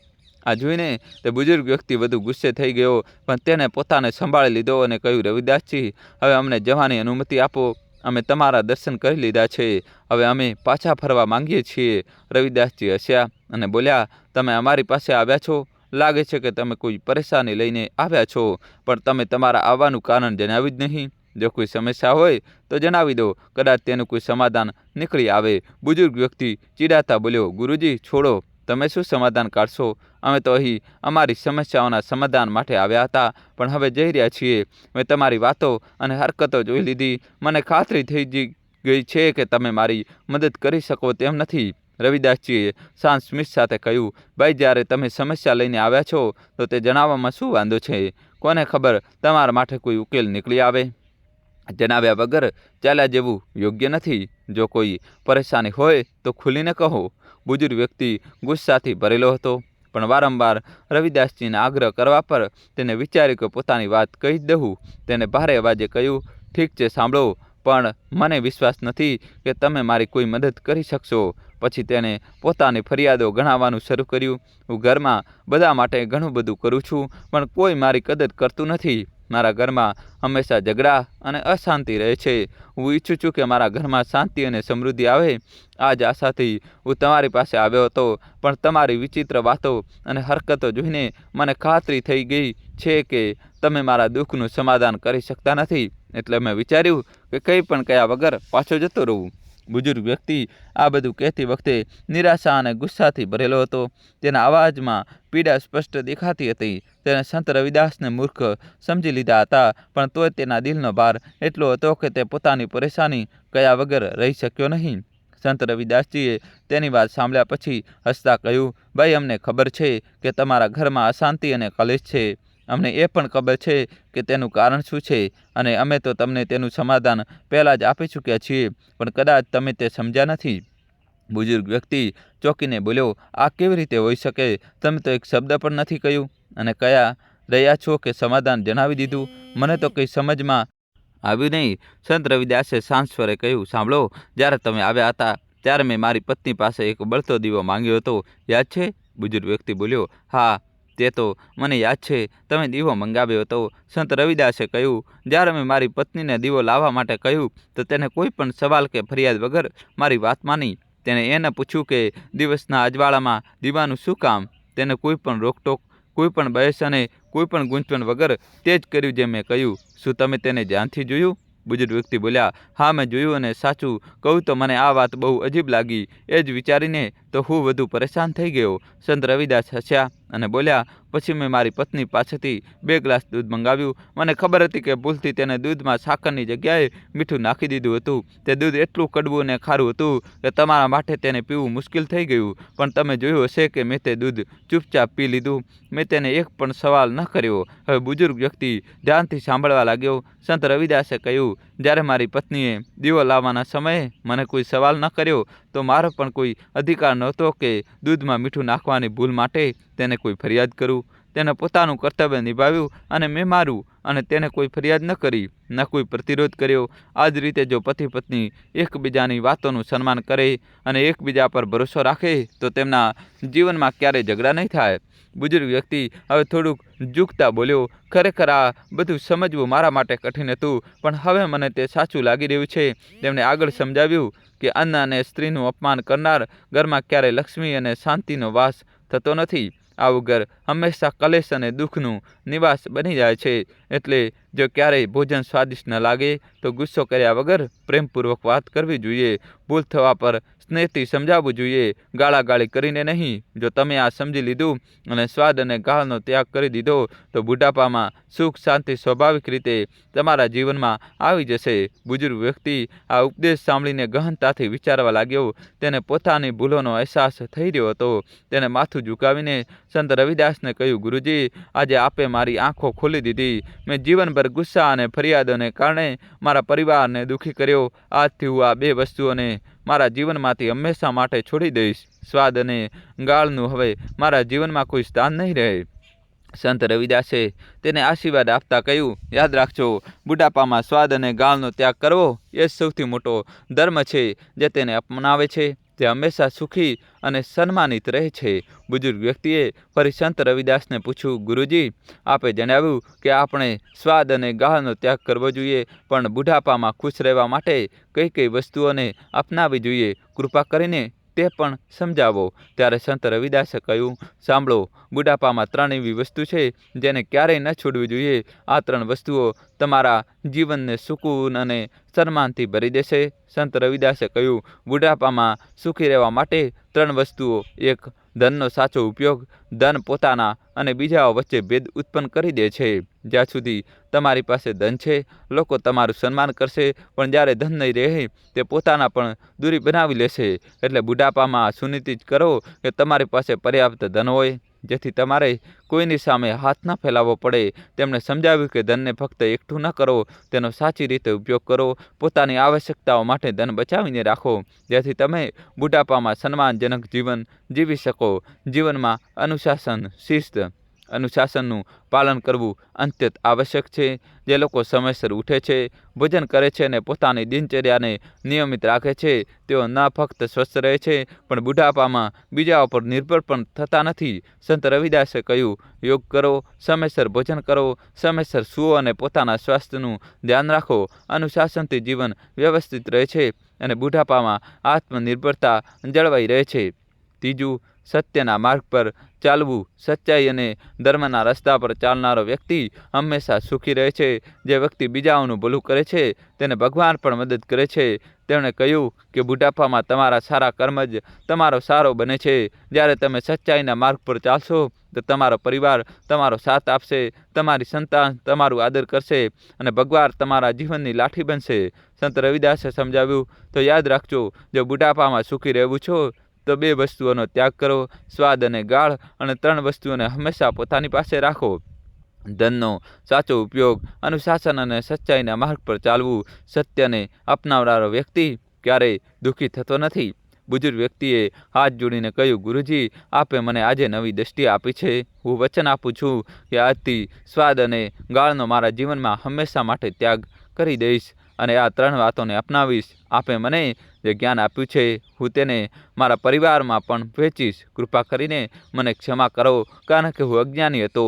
આ જોઈને તે બુજુર્ગ વ્યક્તિ વધુ ગુસ્સે થઈ ગયો, પણ તેને પોતાને સંભાળી લીધો અને કહ્યું, રવિદાસજી, હવે અમને જવાની અનુમતિ આપો. અમે તમારા દર્શન કરી લીધા છે. હવે અમે પાછા ફરવા માંગીએ છીએ. રવિદાસજી હસ્યા અને બોલ્યા, તમે અમારી પાસે આવ્યા છો. લાગે છે કે તમે કોઈ પરેશાની લઈને આવ્યા છો, પણ તમે તમારા આવવાનું કારણ જણાવ્યું જ નહીં. જો કોઈ સમસ્યા હોય તો જણાવી દો, કદાચ તેનું કોઈ સમાધાન નીકળી આવે. બુજુર્ગ વ્યક્તિ ચીડાતા બોલ્યો, ગુરુજી, છોડો. તમે શું સમાધાન કાઢશો? અમે તો અહીં અમારી સમસ્યાઓના સમાધાન માટે આવ્યા હતા, પણ હવે જઈ રહ્યા છીએ. મેં તમારી વાતો અને હરકતો જોઈ લીધી. મને ખાતરી થઈ ગઈ છે કે તમે મારી મદદ કરી શકો તેમ નથી. રવિદાસજીએ શાંત સ્મિત સાથે કહ્યું, ભાઈ, જ્યારે તમે સમસ્યા લઈને આવ્યા છો તો તે જણાવવામાં શું વાંધો છે? કોને ખબર તમારા માટે કોઈ ઉકેલ નીકળી આવે. જણાવ્યા વગર ચાલ્યા જેવું યોગ્ય નથી. જો કોઈ પરેશાની હોય તો ખુલીને કહો. બુજુર્ગ વ્યક્તિ ગુસ્સાથી ભરેલો હતો, પણ વારંવાર રવિદાસજીના આગ્રહ કરવા પર તેને વિચાર્યું કે પોતાની વાત કહી જ દઉં. તેને ભારે અવાજે કહ્યું, ઠીક છે, સાંભળો, પણ મને વિશ્વાસ નથી કે તમે મારી કોઈ મદદ કરી શકશો. પછી તેણે પોતાની ફરિયાદો ગણાવવાનું શરૂ કર્યું. હું ઘરમાં બધા માટે ઘણું બધું કરું છું, પણ કોઈ મારી કદર કરતું નથી. મારા ઘરમાં હંમેશા ઝઘડા અને અશાંતિ રહે છે. હું ઈચ્છું છું કે મારા ઘરમાં શાંતિ અને સમૃદ્ધિ આવે. આ જ આશાથી હું તમારી પાસે આવ્યો હતો, પણ તમારી વિચિત્ર વાતો અને હરકતો જોઈને મને ખાતરી થઈ ગઈ છે કે તમે મારા દુઃખનું સમાધાન કરી શકતા નથી. એટલે મેં વિચાર્યું કે કંઈ પણ કહ્યા વગર પાછો જતો રહું. બુજુર્ગ વ્યક્તિ આ બધું કહેતી વખતે નિરાશા અને ગુસ્સાથી ભરેલો હતો. તેના અવાજમાં પીડા સ્પષ્ટ દેખાતી હતી. તેણે સંત રવિદાસને મૂર્ખ સમજી લીધા હતા, પણ તોય તેના દિલનો ભાર એટલો હતો કે તે પોતાની પરેશાની કહ્યા વગર રહી શક્યો નહીં. સંત રવિદાસજીએ તેની વાત સાંભળ્યા પછી હસતા કહ્યું, ભાઈ, અમને ખબર છે કે તમારા ઘરમાં અશાંતિ અને કલેશ છે. અમને એ પણ ખબર છે કે તેનું કારણ શું છે, અને અમે તો તમને તેનું સમાધાન પહેલાં જ આપી ચૂક્યા છીએ, પણ કદાચ તમે તે સમજ્યા નથી. બુજુર્ગ વ્યક્તિ ચોંકીને બોલ્યો, આ કેવી રીતે હોઈ શકે? તમે તો એક શબ્દ પણ નથી કહ્યું, અને કયા રહ્યા છો કે સમાધાન જણાવી દીધું. મને તો કંઈ સમજમાં આવ્યું નહીં. સંત રવિદાસે શાંત સ્વરે કહ્યું, સાંભળો, જ્યારે તમે આવ્યા હતા ત્યારે મેં મારી પત્ની પાસે એક બળતો દીવો માંગ્યો હતો, યાદ છે? બુજુર્ગ વ્યક્તિ બોલ્યો, હા, તે તો મને યાદ છે. તમે દીવો મંગાવ્યો હતો. સંત રવિદાસે કહ્યું, જ્યારે મેં મારી પત્નીને દીવો લાવવા માટે કહ્યું તો તેને કોઈ પણ સવાલ કે ફરિયાદ વગર મારી વાત માની. તેને એ ન પૂછ્યું કે દિવસના અજવાળામાં દીવાનું શું કામ. તેને કોઈ પણ રોકટોક, કોઈ પણ બહેસ અને કોઈ પણ ગૂંચવણ વગર તે જ કર્યું જે મેં કહ્યું. શું તમે તેને ધ્યાનથી જોયું? બુજુર્ગ વ્યક્તિ બોલ્યા, હા મેં જોયું, અને સાચું કહું તો મને આ વાત બહુ અજીબ લાગી. એ જ વિચારીને તો હું વધુ પરેશાન થઈ ગયો. સંત રવિદાસ હસ્યા અને બોલ્યા, પછી મેં મારી પત્ની પાસેથી 2 ગ્લાસ દૂધ મંગાવ્યું. મને ખબર હતી કે ભૂલથી તેને દૂધમાં સાકરની જગ્યાએ મીઠું નાખી દીધું હતું. તે દૂધ એટલું કડવું અને ખારું હતું કે તમારા માટે તેને પીવું મુશ્કેલ થઈ ગયું. પણ તમે જોયું હશે કે મેં તે દૂધ ચૂપચાપ પી લીધું. મેં તેને એક પણ સવાલ ન કર્યો. હવે બુજુર્ગ વ્યક્તિ ધ્યાનથી સાંભળવા લાગ્યો. સંત રવિદાસે કહ્યું, જ્યારે મારી પત્નીએ દીવો લાવવાના સમયે મને કોઈ સવાલ ન કર્યો તો મારો પણ કોઈ અધિકાર નહોતો કે દૂધમાં મીઠું નાખવાની ભૂલ માટે તેને કોઈ ફરિયાદ કરું. તેને પોતાનું કર્તવ્ય નિભાવ્યું અને મેં મારું, અને તેને કોઈ ફરિયાદ ન કરી, ન કોઈ પ્રતિરોધ કર્યો. આ જ રીતે જો પતિ પત્ની એકબીજાની વાતોનું સન્માન કરે અને એકબીજા પર ભરોસો રાખે તો તેમના જીવનમાં ક્યારેય ઝઘડા નહીં થાય. બુજુર્ગ વ્યક્તિ હવે થોડુંક ઝૂકતા બોલ્યો, ખરેખર આ બધું સમજવું મારા માટે કઠિન હતું, પણ હવે મને તે સાચું લાગી રહ્યું છે. તેમણે આગળ સમજાવ્યું કે અન્ન અને સ્ત્રીનું અપમાન કરનાર ઘરમાં ક્યારેય લક્ષ્મી અને શાંતિનો વાસ થતો નથી. આવું ઘર હંમેશા કલેશ અને દુઃખનું નિવાસ બની જાય છે. એટલે જો ક્યારેય ભોજન સ્વાદિષ્ટ ન લાગે તો ગુસ્સો કર્યા વગર પ્રેમપૂર્વક વાત કરવી જોઈએ. ભૂલ થવા પર સ્નેહથી સમજાવવું જોઈએ, ગાળાગાળી કરીને નહીં. જો તમે આ સમજી લીધું અને સ્વાદ અને ગાળનો ત્યાગ કરી દીધો તો બુઢાપામાં સુખ શાંતિ સ્વાભાવિક રીતે તમારા જીવનમાં આવી જશે. બુજુર્ગ વ્યક્તિ આ ઉપદેશ સાંભળીને ગહનતાથી વિચારવા લાગ્યો. તેને પોતાની ભૂલોનો અહેસાસ થઈ રહ્યો હતો. તેને માથું ઝુકાવીને સંત રવિદાસને કહ્યું, ગુરુજી, આજે આપે મારી આંખો ખોલી દીધી. મેં જીવનભર ગુસ્સા અને ફરિયાદોને કારણે મારા પરિવારને દુઃખી કર્યો. આજથી હું આ 2 વસ્તુઓને મારા જીવનમાંથી હંમેશા માટે છોડી દઈશ. સ્વાદ અને ગાળનું હવે મારા જીવનમાં કોઈ સ્થાન નહીં રહે. સંત રવિદાસે તેને આશીર્વાદ આપતા કહ્યું, યાદ રાખજો, બુઢાપામાં સ્વાદ અને ગાળનો ત્યાગ કરવો એ સૌથી મોટો ધર્મ છે. જે તેને અપનાવે છે તે હંમેશા સુખી અને સન્માનિત રહે છે. બુજુર્ગ વ્યક્તિએ ફરી સંત રવિદાસને પૂછ્યું, ગુરુજી, આપે જણાવ્યું કે આપણે સ્વાદ અને ગાળનો ત્યાગ કરવો જોઈએ, પણ બુઢાપામાં ખુશ રહેવા માટે કઈ કઈ વસ્તુઓને અપનાવવી જોઈએ? કૃપા કરીને તે પણ સમજાવો. ત્યારે સંત રવિદાસે કહ્યું, સાંભળો, બુઢાપામાં 3 એવી વસ્તુ છે જેને ક્યારેય ન છોડવી જોઈએ. આ 3 વસ્તુઓ તમારા જીવનને સુકૂન અને સન્માનથી ભરી દેશે. સંત રવિદાસે કહ્યું, બુઢાપામાં સુખી રહેવા માટે 3 વસ્તુઓ. 1. ધનનો સાચો ઉપયોગ. ધન પોતાના અને બીજાઓ વચ્ચે ભેદ ઉત્પન્ન કરી દે છે. જ્યાં સુધી તમારી પાસે ધન છે, લોકો તમારું સન્માન કરશે, પણ જ્યારે ધન નહીં રહે તે પોતાના પણ દૂરી બનાવી લેશે. એટલે બુઢાપામાં સુનિશ્ચિત કરો કે તમારી પાસે પર્યાપ્ત ધન હોય, જેથી તમારે કોઈની સામે હાથ ન ફેલાવવો પડે. તેમણે સમજાવ્યું કે ધનને ફક્ત એકઠું ન કરો, તેનો સાચી રીતે ઉપયોગ કરો. પોતાની આવશ્યકતાઓ માટે ધન બચાવીને રાખો, જેથી તમે બુઢાપામાં સન્માનજનક જીવન જીવી શકો. જીવનમાં અનુશાસનનું પાલન કરવું અત્યંત આવશ્યક છે. જે લોકો સમયસર ઉઠે છે, ભોજન કરે છે અને પોતાની દિનચર્યાને નિયમિત રાખે છે, તેઓ ન ફક્ત સ્વસ્થ રહે છે, પણ બુઢાપામાં બીજાઓ પર નિર્ભર પણ થતા નથી. સંત રવિદાસે કહ્યું, યોગ કરો, સમયસર ભોજન કરો, સમયસર સૂવો અને પોતાના સ્વાસ્થ્યનું ધ્યાન રાખો. અનુશાસનથી જીવન વ્યવસ્થિત રહે છે અને બુઢાપામાં આત્મનિર્ભરતા જળવાઈ રહે છે. 3. સત્યના માર્ગ પર ચાલવું. સચ્ચાઈ અને ધર્મના રસ્તા પર ચાલનારો વ્યક્તિ હંમેશા સુખી રહે છે. જે વ્યક્તિ બીજાઓનું ભલું કરે છે તેને ભગવાન પણ મદદ કરે છે. તેમણે કહ્યું કે બુઢાપામાં તમારા સારા કર્મ જ તમારો સારો બને છે. જ્યારે તમે સચ્ચાઈના માર્ગ પર ચાલશો તો તમારો પરિવાર તમારો સાથ આપશે, તમારી સંતાન તમારું આદર કરશે અને ભગવાન તમારા જીવનની લાઠી બનશે. સંત રવિદાસે સમજાવ્યું, તો યાદ રાખજો, જો બુઢાપામાં સુખી રહેવું છો તો 2 વસ્તુઓનો ત્યાગ કરો, સ્વાદ અને ગાળ, અને 3 વસ્તુઓને હંમેશા પોતાની પાસે રાખો. ધનનો સાચો ઉપયોગ, અનુશાસન અને સચ્ચાઈના માર્ગ પર ચાલવું. સત્યને અપનાવનારો વ્યક્તિ ક્યારેય દુઃખી થતો નથી. બુજુર્ગ વ્યક્તિએ હાથ જોડીને કહ્યું, ગુરુજી, આપે મને આજે નવી દ્રષ્ટિ આપી છે. હું વચન આપું છું કે આજથી સ્વાદ અને ગાળનો મારા જીવનમાં હંમેશા માટે ત્યાગ કરી દઈશ અને આ 3 વાતોને અપનાવીશ. આપે મને જે જ્ઞાન આપ્યું છે હું તેને મારા પરિવારમાં પણ વહેંચીશ. કૃપા કરીને મને ક્ષમા કરો, કારણ કે હું અજ્ઞાની હતો,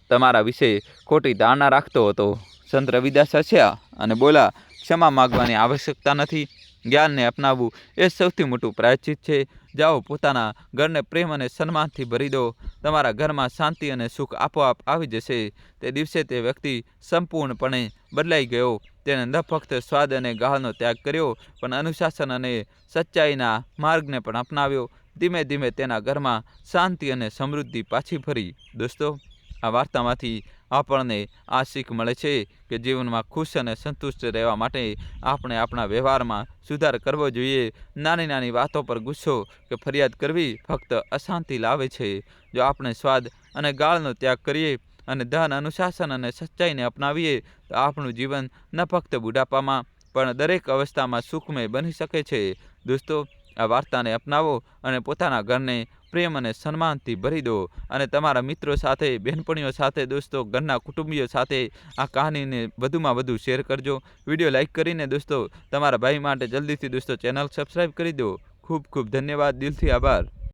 તમારા વિશે ખોટી ધારણા રાખતો હતો. સંત રવિદાસ હસ્યા અને બોલા, ક્ષમા માગવાની આવશ્યકતા નથી. જ્ઞાનને અપનાવવું એ સૌથી મોટું પ્રાયશ્ચિત છે. જાઓ, પોતાના ઘરને પ્રેમ અને સન્માનથી ભરી દો. તમારા ઘરમાં શાંતિ અને સુખ આપોઆપ આવી જશે. તે દિવસે તે વ્યક્તિ સંપૂર્ણપણે બદલાઈ ગયો. તેણે ન ફક્ત સ્વાદ અને ગાળનો ત્યાગ કર્યો, પણ અનુશાસન અને સચ્ચાઈના માર્ગને પણ અપનાવ્યો. ધીમે ધીમે તેના ઘરમાં શાંતિ અને સમૃદ્ધિ પાછી ફરી. દોસ્તો, આ વાર્તામાંથી આપણને આ શીખ મળે છે કે જીવનમાં ખુશ અને સંતુષ્ટ રહેવા માટે આપણે આપણા વ્યવહારમાં સુધાર કરવો જોઈએ. નાની નાની વાતો પર ગુસ્સો કે ફરિયાદ કરવી ફક્ત અશાંતિ લાવે છે. જો આપણે સ્વાદ અને ગાળનો ત્યાગ કરીએ અને ધન, અનુશાસન અને સચ્ચાઈને અપનાવીએ તો આપણું જીવન ન ફક્ત બુઢાપામાં પણ દરેક અવસ્થામાં સુખમય બની શકે છે. દોસ્તો, આ વાર્તાને અપનાવો અને પોતાના ઘરને પ્રેમ અને સન્માનથી ભરી દો. અને તમારા મિત્રો સાથે, બહેનપણીઓ સાથે, દોસ્તો, ઘરના કુટુંબીઓ સાથે આ કહાનીને વધુમાં વધુ શેર કરજો. વિડીયો લાઇક કરીને દોસ્તો તમારા ભાઈ માટે જલ્દીથી દોસ્તો ચેનલ સબસ્ક્રાઈબ કરી દો. ખૂબ ખૂબ ધન્યવાદ, દિલથી આભાર.